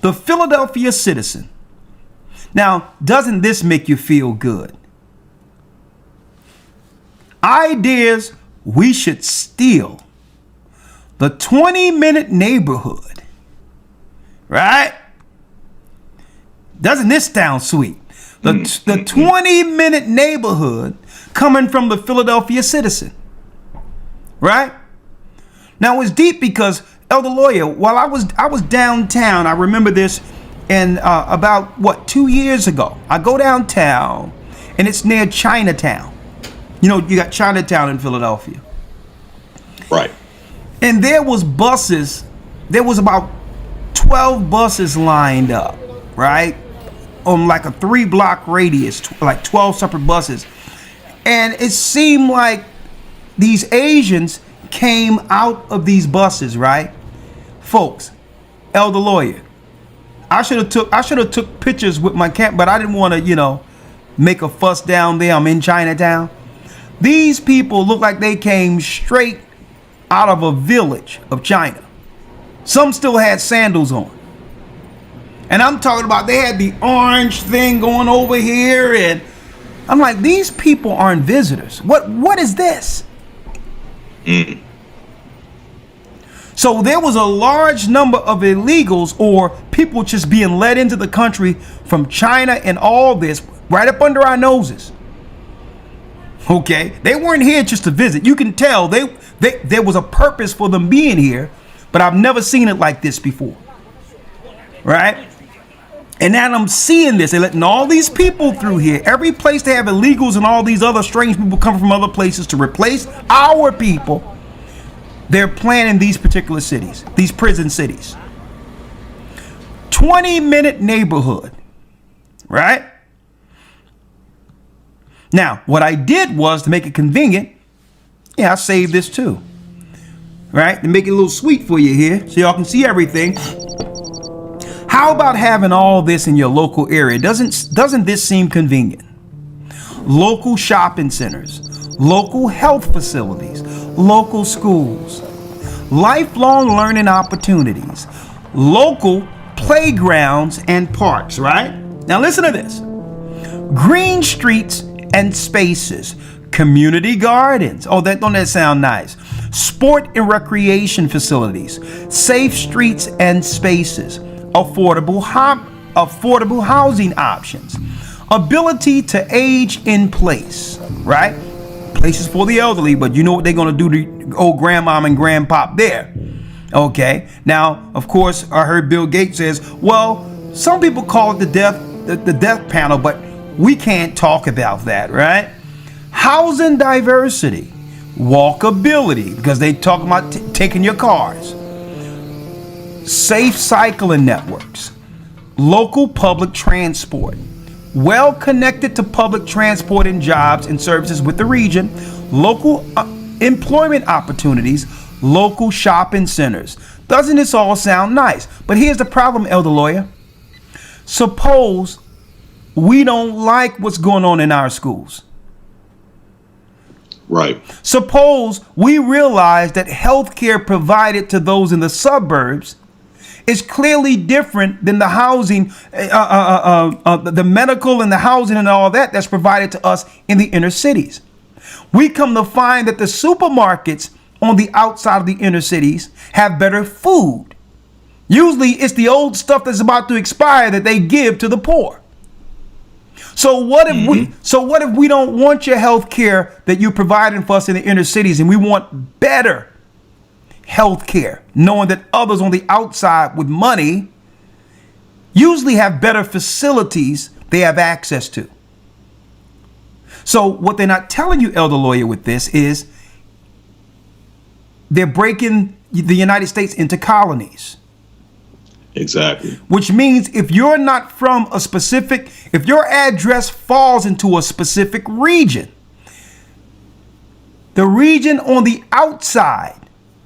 the Philadelphia Citizen. Now, doesn't this make you feel good? Ideas we should steal. The 20-minute neighborhood. Right? Doesn't this sound sweet? The 20-minute neighborhood coming from the Philadelphia Citizen. Right? Now it's deep because, Elder Lawyer, while I was downtown, I remember this, and about 2 years ago, I go downtown and it's near Chinatown. You know, you got Chinatown in Philadelphia. Right. And there was buses, there was about 12 buses lined up, right? On like a 3-block radius, like 12 separate buses. And it seemed like these Asians came out of these buses, right? Folks, Elder Lawyer, I should have took pictures with my camp, but I didn't want to, make a fuss down there. I'm in Chinatown. These people look like they came straight out of a village of China. Some still had sandals on. And I'm talking about they had the orange thing going over here, and I'm like, these people aren't visitors. What is this? So there was a large number of illegals or people just being let into the country from China and all this right up under our noses. Okay, they weren't here just to visit. You can tell there was a purpose for them being here, but I've never seen it like this before. Right? And now I'm seeing this. They're letting all these people through here. Every place they have illegals and all these other strange people coming from other places to replace our people. They're planning these particular cities, these prison cities. 20-minute neighborhood, right? Now, what I did was to make it convenient. Yeah, I saved this too, right? To make it a little sweet for you here so y'all can see everything. How about having all this in your local area? Doesn't this seem convenient? Local shopping centers, local health facilities, local schools, lifelong learning opportunities, local playgrounds and parks, right? Now listen to this. Green streets and spaces, community gardens. Oh, don't that sound nice? Sport and recreation facilities, safe streets and spaces, affordable housing options, ability to age in place, right? Places for the elderly, but you know what they're going to do to old grandmom and grandpop there. Okay. Now, of course, I heard Bill Gates says, well, some people call it the death panel, but we can't talk about that, right? Housing diversity, walkability, because they talk about taking your cars. Safe cycling networks, local public transport, well connected to public transport and jobs and services with the region, local employment opportunities, local shopping centers. Doesn't this all sound nice? But here's the problem, Elder Lawyer. Suppose we don't like what's going on in our schools. Right. Suppose we realize that health care provided to those in the suburbs is clearly different than the housing, the medical and the housing and all that that's provided to us in the inner cities. We come to find that the supermarkets on the outside of the inner cities have better food. Usually it's the old stuff that's about to expire that they give to the poor. So what if we don't want your health care that you're providing for us in the inner cities, and we want better health care, knowing that others on the outside with money usually have better facilities they have access to? So what they're not telling you, Elder Lawyer, with this is they're breaking the United States into colonies. Exactly. Which means if you're not from a specific, if your address falls into a specific region, the region on the outside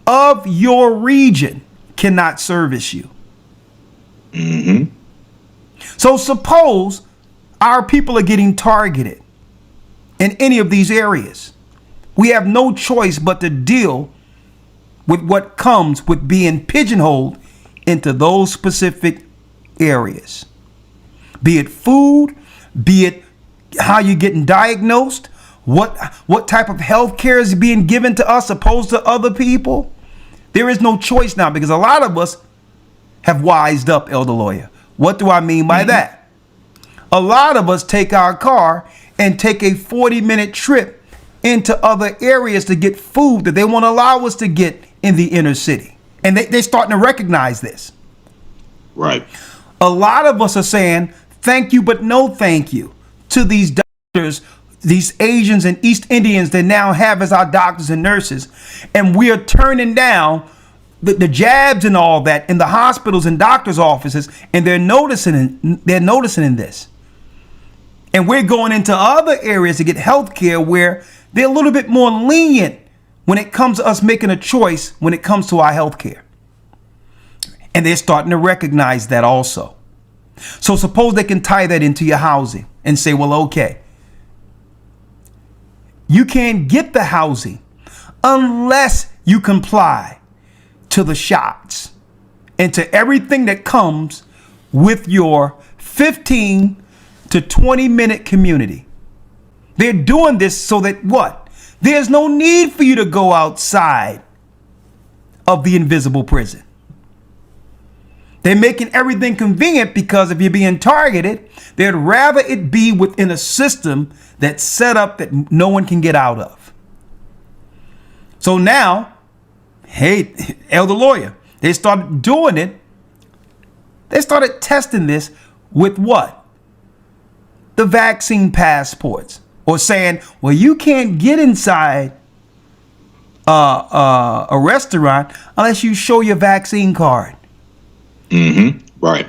of your region cannot service you. Mm-hmm. So suppose our people are getting targeted in any of these areas. We have no choice but to deal with what comes with being pigeonholed into those specific areas. Be it food, be it how you're getting diagnosed, what type of health care is being given to us opposed to other people. There is no choice now, because a lot of us have wised up, Elder Lawyer. What do I mean by that? A lot of us take our car and take a 40-minute trip into other areas to get food that they won't allow us to get in the inner city. And they're starting to recognize this. Right. A lot of us are saying, thank you, but no thank you to these doctors, these Asians and East Indians they now have as our doctors and nurses. And we are turning down the jabs and all that in the hospitals and doctors' offices. And they're noticing this. And we're going into other areas to get health care where they're a little bit more lenient when it comes to us making a choice when it comes to our health care. And they're starting to recognize that also. So suppose they can tie that into your housing and say, well, okay, you can't get the housing unless you comply to the shots and to everything that comes with your 15 to 20-minute community. They're doing this so that what? There's no need for you to go outside of the invisible prison. They're making everything convenient because if you're being targeted, they'd rather it be within a system that's set up that no one can get out of. So now, hey, Elder Lawyer, they started doing it. They started testing this with what? The vaccine passports. Or saying, well, you can't get inside a restaurant unless you show your vaccine card. Mm-hmm. Right.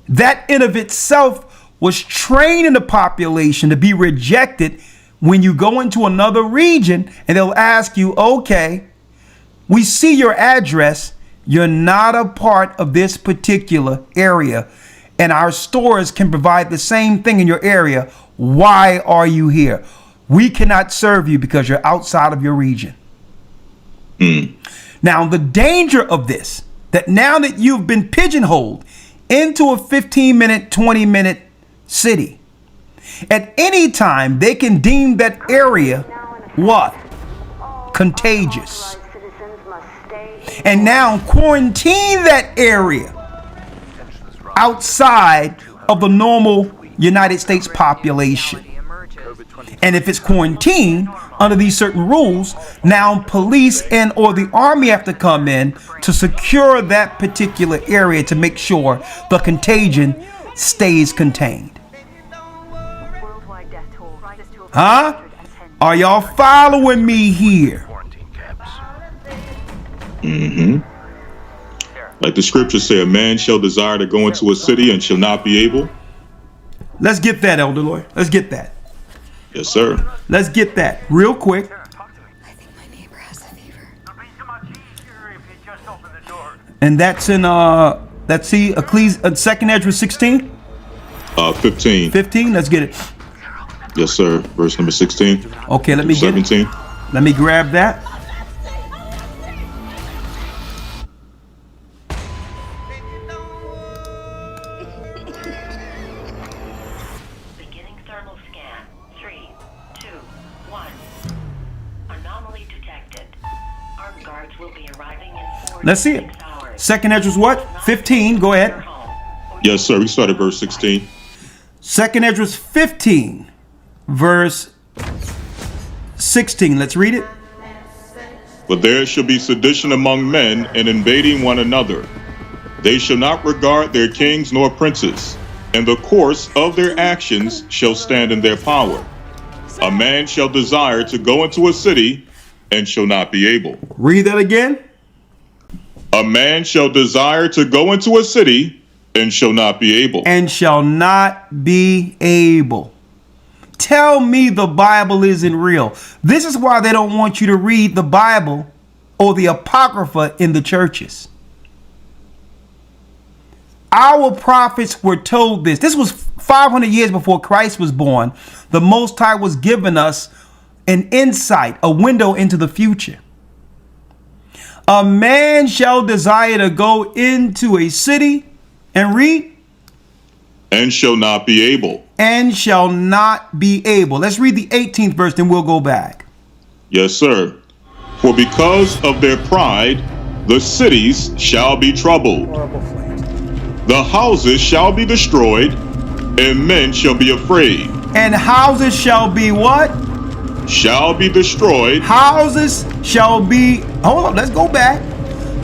That in of itself was training the population to be rejected when you go into another region and they'll ask you, okay, we see your address. You're not a part of this particular area. And our stores can provide the same thing in your area. Why are you here? We cannot serve you because you're outside of your region. Now, the danger of this, that now that you've been pigeonholed into a 15-minute, 20-minute city, at any time they can deem that area what? Contagious. And now quarantine that area outside of the normal United States population. And if it's quarantined under these certain rules, now police and or the army have to come in to secure that particular area to make sure the contagion stays contained. Huh? Are y'all following me here? Mm-hmm. Like the scriptures say, a man shall desire to go into a city and shall not be able. Let's get that, Elder Lawyer. Let's get that. Yes, sir. Let's get that real quick. I think my neighbor has the fever. And that's in let's see, Second Ezra 16. 15. 15. Let's get it. Yes, sir. Verse number 16. Okay, let me get 17. it. Let me grab that. Let's see it. Second Ezra's what? 15. Go ahead. Yes, sir. We start at verse 16. Second Ezra's 15, verse 16. Let's read it. But there shall be sedition among men and invading one another. They shall not regard their kings nor princes, and the course of their actions shall stand in their power. A man shall desire to go into a city and shall not be able. Read that again. A man shall desire to go into a city and shall not be able. And shall not be able. Tell me the Bible isn't real. This is why they don't want you to read the Bible or the Apocrypha in the churches. Our prophets were told this. This was 500 years before Christ was born. The Most High was giving us an insight, a window into the future. A man shall desire to go into a city and read. And shall not be able. And shall not be able. Let's read the 18th verse, then we'll go back. Yes, sir. For because of their pride, the cities shall be troubled. The houses shall be destroyed, and men shall be afraid. And houses shall be what? Shall be destroyed. Houses shall be, hold on, let's go back.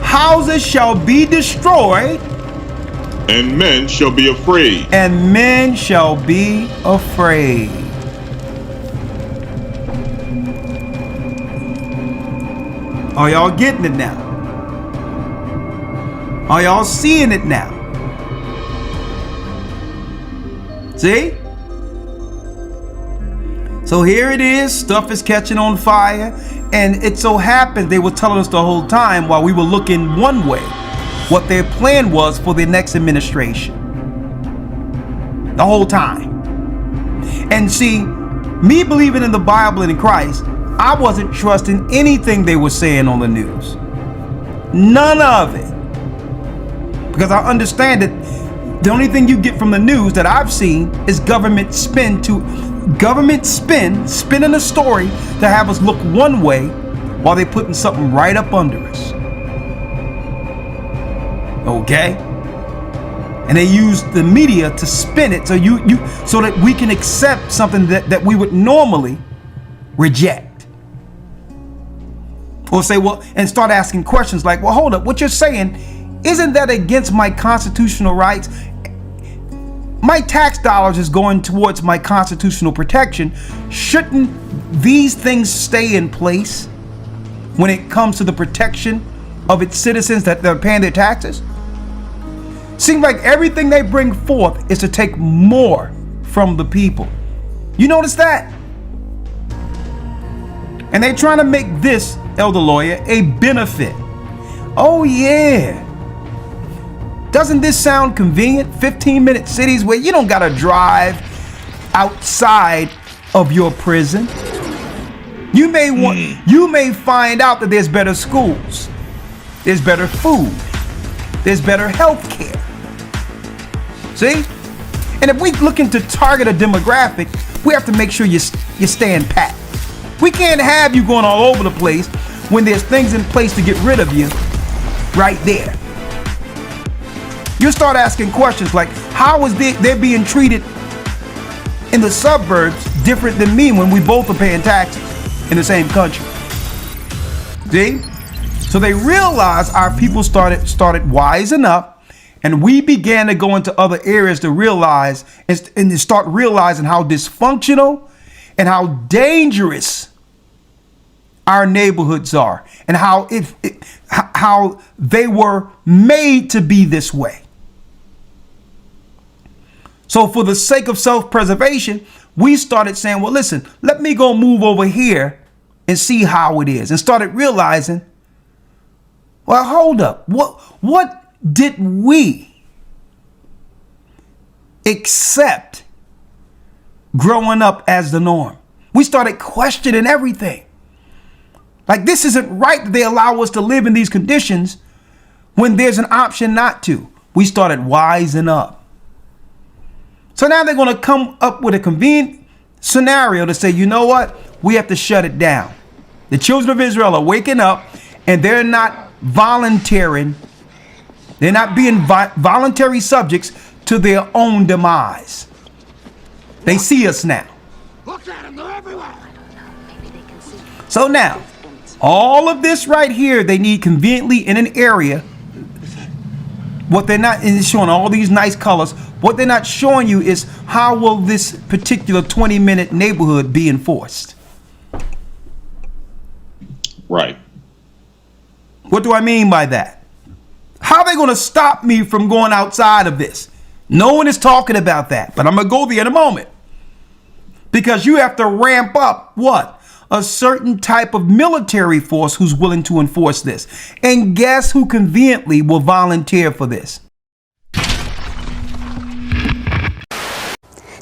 Houses shall be destroyed. And men shall be afraid. And men shall be afraid. Are y'all getting it now? Are y'all seeing it now? See? So here it is, stuff is catching on fire, and it so happened they were telling us the whole time while we were looking one way, what their plan was for the next administration. The whole time. And see, me believing in the Bible and in Christ, I wasn't trusting anything they were saying on the news. None of it. Because I understand that the only thing you get from the news that I've seen is government spinning a story to have us look one way while they're putting something right up under us. Okay? And they use the media to spin it so so that we can accept something that we would normally reject. Or say, well, and start asking questions like, well, hold up, what you're saying, isn't that against my constitutional rights? My tax dollars is going towards my constitutional protection. Shouldn't these things stay in place when it comes to the protection of its citizens that they're paying their taxes? Seems like everything they bring forth is to take more from the people. You notice that? And they're trying to make this, elder lawyer, a benefit. Oh yeah. Doesn't this sound convenient? 15-minute cities where you don't gotta drive outside of your prison. You may find out that there's better schools, there's better food, there's better health care. See? And if we looking to target a demographic, we have to make sure you stand pat. We can't have you going all over the place when there's things in place to get rid of you right there. You start asking questions like, how is they're being treated in the suburbs different than me when we both are paying taxes in the same country? See? So they realized our people started wising up, and we began to go into other areas to realize and to start realizing how dysfunctional and how dangerous our neighborhoods are, and how they were made to be this way. So for the sake of self-preservation, we started saying, well, listen, let me go move over here and see how it is, and started realizing, well, hold up, what did we accept growing up as the norm? We started questioning everything. Like, this isn't right that they allow us to live in these conditions when there's an option not to. We started wising up. So now they're going to come up with a convenient scenario to say, you know what? We have to shut it down. The children of Israel are waking up, and they're not volunteering, they're not being voluntary subjects to their own demise. They see us now. Look at them, they're everywhere. So now, all of this right here, they need conveniently in an area. What they're not, and it's showing all these nice colors. What they're not showing you is how will this particular 20-minute neighborhood be enforced? Right. What do I mean by that? How are they going to stop me from going outside of this? No one is talking about that, but I'm going to go there in a moment. Because you have to ramp up what? A certain type of military force who's willing to enforce this. And guess who conveniently will volunteer for this?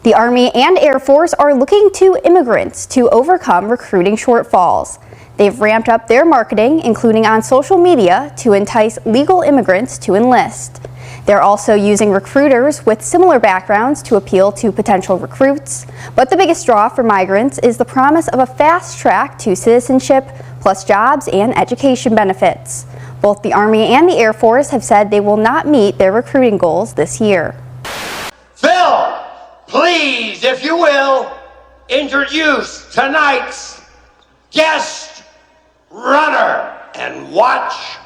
The Army and Air Force are looking to immigrants to overcome recruiting shortfalls. They've ramped up their marketing, including on social media, to entice legal immigrants to enlist. They're also using recruiters with similar backgrounds to appeal to potential recruits. But the biggest draw for migrants is the promise of a fast track to citizenship, plus jobs and education benefits. Both the Army and the Air Force have said they will not meet their recruiting goals this year. Phil, please, if you will, introduce tonight's guest runner and watch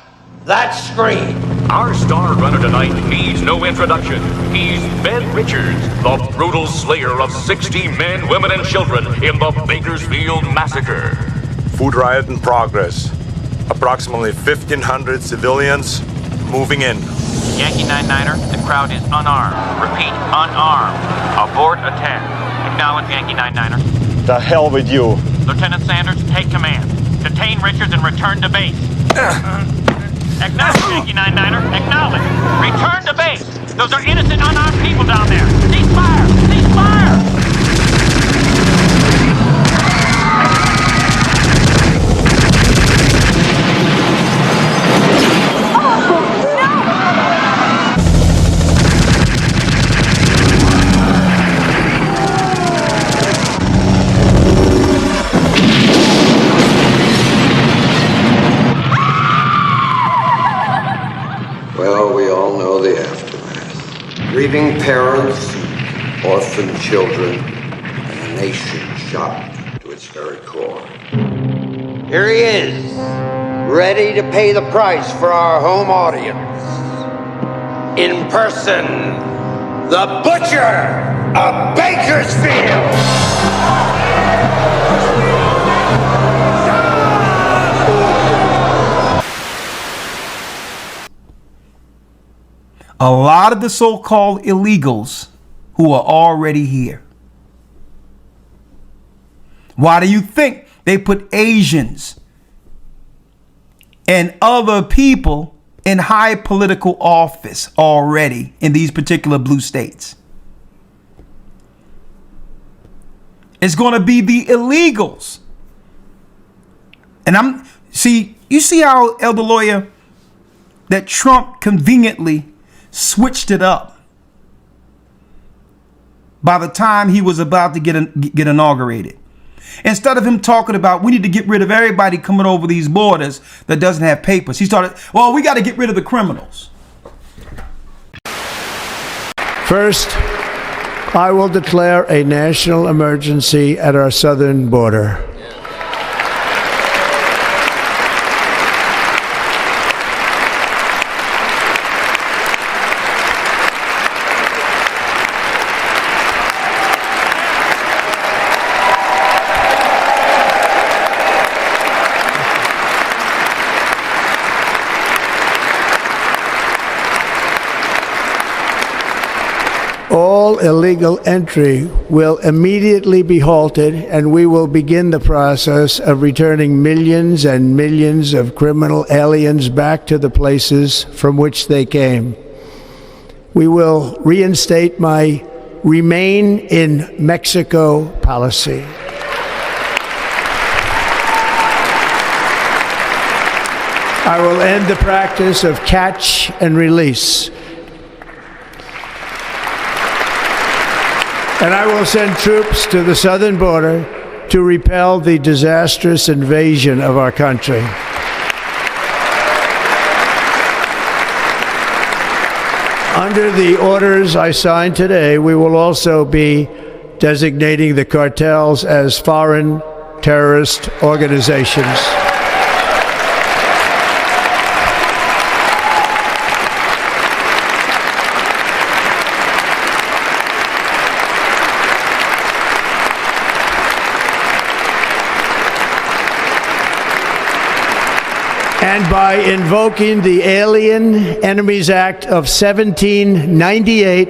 that screen. Our star runner tonight needs no introduction. He's Ben Richards, the brutal slayer of 60 men, women, and children in the Bakersfield Massacre. Food riot in progress. Approximately 1,500 civilians moving in. Yankee 99er, the crowd is unarmed. Repeat, unarmed. Abort attack. Acknowledge Yankee 99er. The hell with you. Lieutenant Sanders, take command. Detain Richards and return to base. Acknowledge, Yankee 99er. Acknowledge. Return to base. Those are innocent, unarmed people down there. Cease fire! Cease fire! Well, we all know the aftermath. Grieving parents, orphaned children, and a nation shocked to its very core. Here he is, ready to pay the price for our home audience. In person, the Butcher of Bakersfield! A lot of the so-called illegals who are already here. Why do you think they put Asians and other people in high political office already in these particular blue states? It's going to be the illegals. And you see how, Elder Lawyer, that Trump conveniently switched it up by the time he was about to get inaugurated. Instead of him talking about we need to get rid of everybody coming over these borders that doesn't have papers, he started, well, we got to get rid of the criminals. First, I will declare a national emergency at our southern border. All illegal entry will immediately be halted, and we will begin the process of returning millions and millions of criminal aliens back to the places from which they came. We will reinstate my Remain in Mexico policy. I will end the practice of catch and release. And I will send troops to the southern border to repel the disastrous invasion of our country. Under the orders I signed today, we will also be designating the cartels as foreign terrorist organizations. And by invoking the Alien Enemies Act of 1798,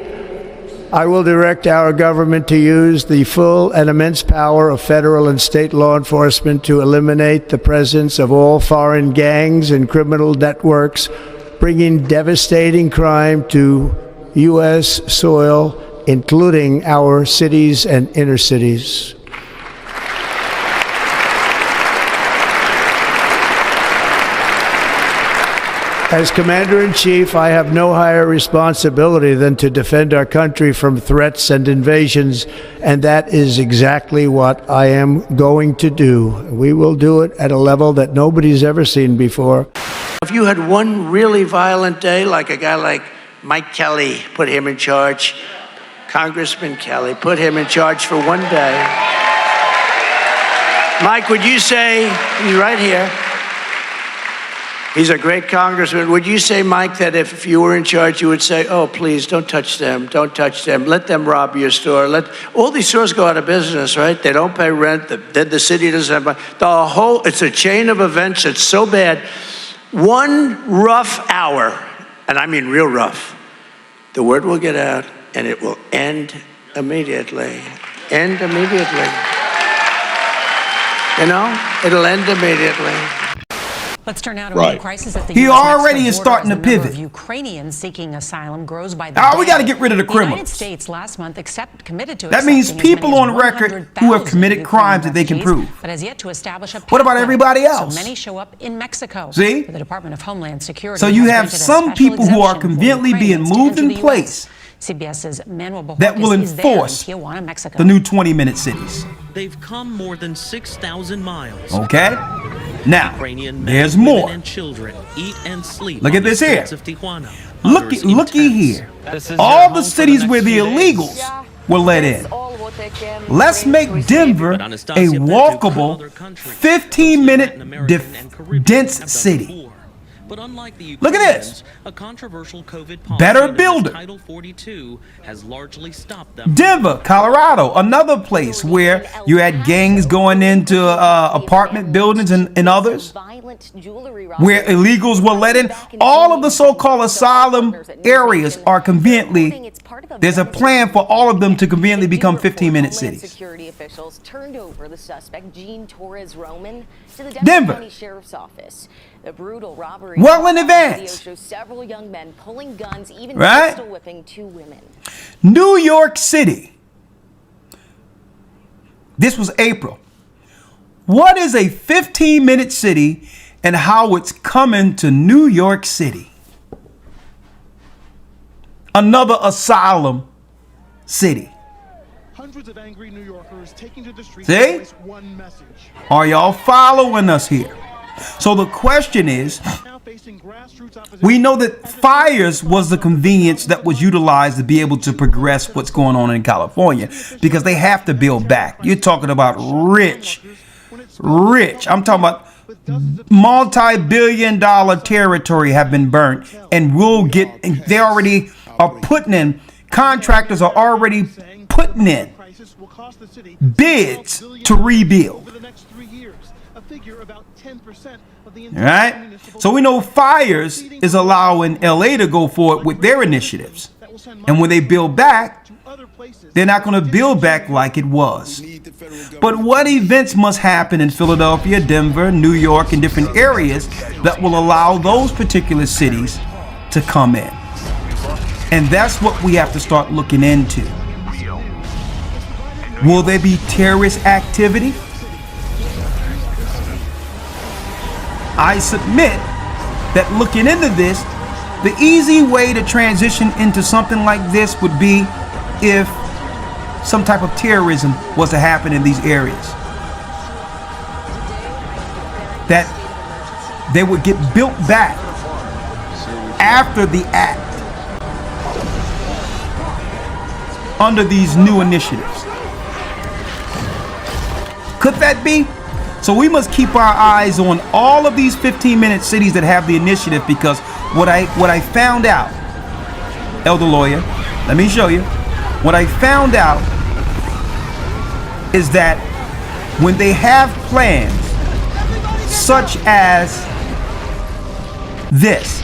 I will direct our government to use the full and immense power of federal and state law enforcement to eliminate the presence of all foreign gangs and criminal networks, bringing devastating crime to U.S. soil, including our cities and inner cities. As Commander-in-Chief, I have no higher responsibility than to defend our country from threats and invasions, and that is exactly what I am going to do. We will do it at a level that nobody's ever seen before. If you had one really violent day, like a guy like Mike Kelly, put him in charge, Congressman Kelly, put him in charge for one day. Mike, would you say, he's right here, he's a great congressman. Would you say, Mike, that if you were in charge, you would say, oh, please, don't touch them, don't touch them. Let them rob your store. Let all these stores go out of business, right? They don't pay rent. Then the city doesn't have money. It's a chain of events that's so bad. One rough hour, and I mean real rough, the word will get out and it will end immediately. End immediately. You know, it'll end immediately. Let's turn now to Right. a crisis at the He US already Mexico is border starting as to the number pivot. of Ukrainians seeking asylum grows by the We day. got to get rid of the The United criminals. States last month committed to That means accepting as people many as on record who have 100,000 committed Ukrainian crimes that they can refugees, prove. but has yet to establish a What about pathway. everybody else? So many show up in Mexico. See? The Department of Homeland Security. So you has have granted a some special people who are exemption for conveniently being Ukrainians to moved enter in the US. place CBS's Manuel that will Bojorquez is there in enforce Tijuana, Mexico. the new 20-minute cities. They've come more than 6,000 miles. Okay? Now, Ukrainian men, there's women, more. and children eat and sleep Look on at the this here. streets of Tijuana. Looky here. All the cities where the illegals were let in. Let's make Denver a walkable 15-minute dense city. But unlike the Look at this. a controversial COVID policy Better known as builder. Title 42 has largely stopped them. Denver, Colorado, another place where you had gangs going into apartment buildings and others, where illegals were let in. All of the so-called asylum areas are conveniently, there's a plan for all of them to conveniently become 15-minute cities. Security officials turned over the suspect, Gene Torres Roman, to the Denver. County Sheriff's Office. The brutal robbery Well in video advance. shows several young men pulling guns, even Right? pistol whipping two women. New York City. This was April. What is a 15-minute city and how it's coming to New York City? Another asylum city. Hundreds of angry New Yorkers taking to the streets See? to voice one message. Are y'all following us here? So the question is, we know that fires was the convenience that was utilized to be able to progress what's going on in California because they have to build back. You're talking about rich. I'm talking about multi-billion-dollar territory have been burnt and will get, they already are putting in, contractors are already putting in bids to rebuild. All right? So we know Fires is allowing LA to go forward with their initiatives. And when they build back, they're not going to build back like it was. But what events must happen in Philadelphia, Denver, New York, and different areas that will allow those particular cities to come in? And that's what we have to start looking into. Will there be terrorist activity? I submit that looking into this, the easy way to transition into something like this would be if some type of terrorism was to happen in these areas. That they would get built back after the act. under these new initiatives. Could that be? So we must keep our eyes on all of these 15-minute cities that have the initiative, because what I found out, Elder Lawyer, let me show you. What I found out is that when they have plans such as this,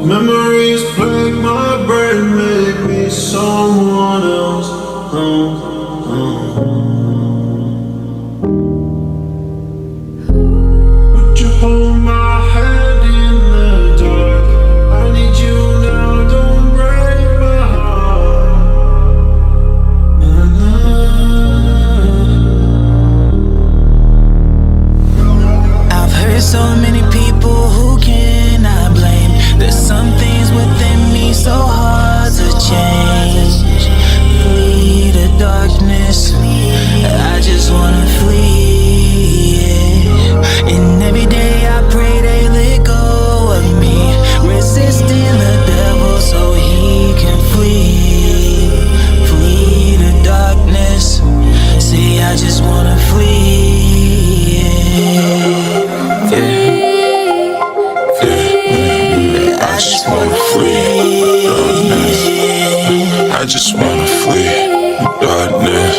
memories plague my brain, make me someone else. Would you hold my hand in the dark? I need you now, don't break my heart. I've heard so many people who cannot blame. There's some things within me so hard to change. Flee the darkness, I just wanna flee, yeah. And every day I pray they let go of me, resisting the devil so he can flee. Flee the darkness, say I just wanna flee, yeah. I just wanna flee darkness. I just wanna flee darkness.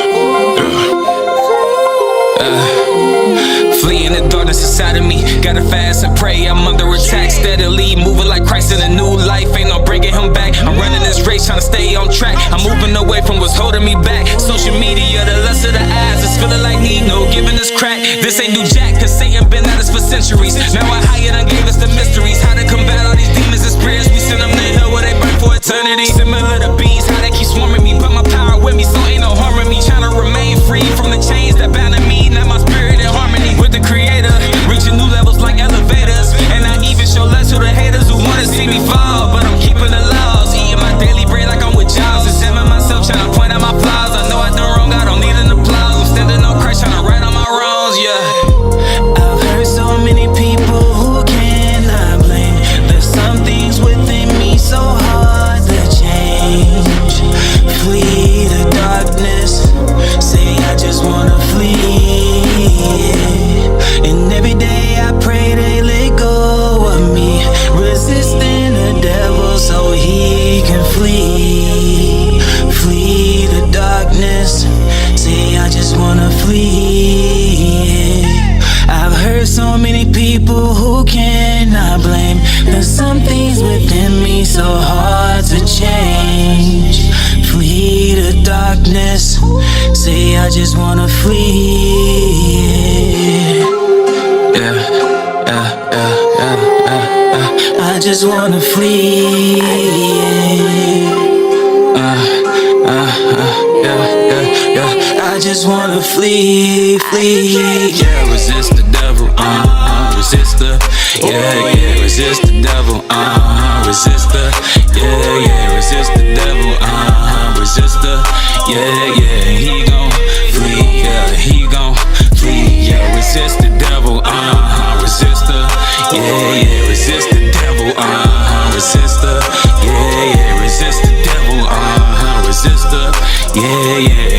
Fleeing the darkness inside of me. Gotta fast and pray. I'm under attack steadily. Moving like Christ in a new life. Ain't no bringing him back. I'm running this race trying to stay on track. I'm moving away from what's holding me back. Social media, the lust of the eyes. It's feeling like no giving this crack. This ain't new jack, cause Satan been at us for centuries. Now I higher done gave us the mysteries. How to combat all these demons and spirits. We send them to hell where they burn for eternity. Similar to bees, how they keep swarming me. But my power with me, so ain't no harm in me. Trying to remain free from the chains that bound me. Now my spirit in harmony with the creator, reaching new levels like elevators. And I even show love to the haters who wanna see me fall, but I'm keeping the laws, eating my daily bread like I'm with Jaws. Examine myself, trying to point out my flaws. I know I done wrong, I don't need an applause. I'm standing on Christ, trying to right on my wrongs, yeah. I've heard so many people who cannot blame. There's some things within me so hard to change. Flee the darkness, say I just wanna flee. And every day I pray they let go of me, resisting the devil so he can flee. Flee the darkness, say I just wanna flee. I've heard so many people who cannot blame. There's some things within me so hard to change. Flee the darkness, say I just wanna flee. I just wanna flee. I just wanna flee, flee. Yeah, resist the devil, resist the, yeah, resist the devil, resist the, yeah, resist the devil, resist the, yeah, he gon' flee, yeah, he gon' flee, yeah, resist the devil, resist the, yeah, resist the devil, resist the, yeah, resist the devil, resist the, yeah,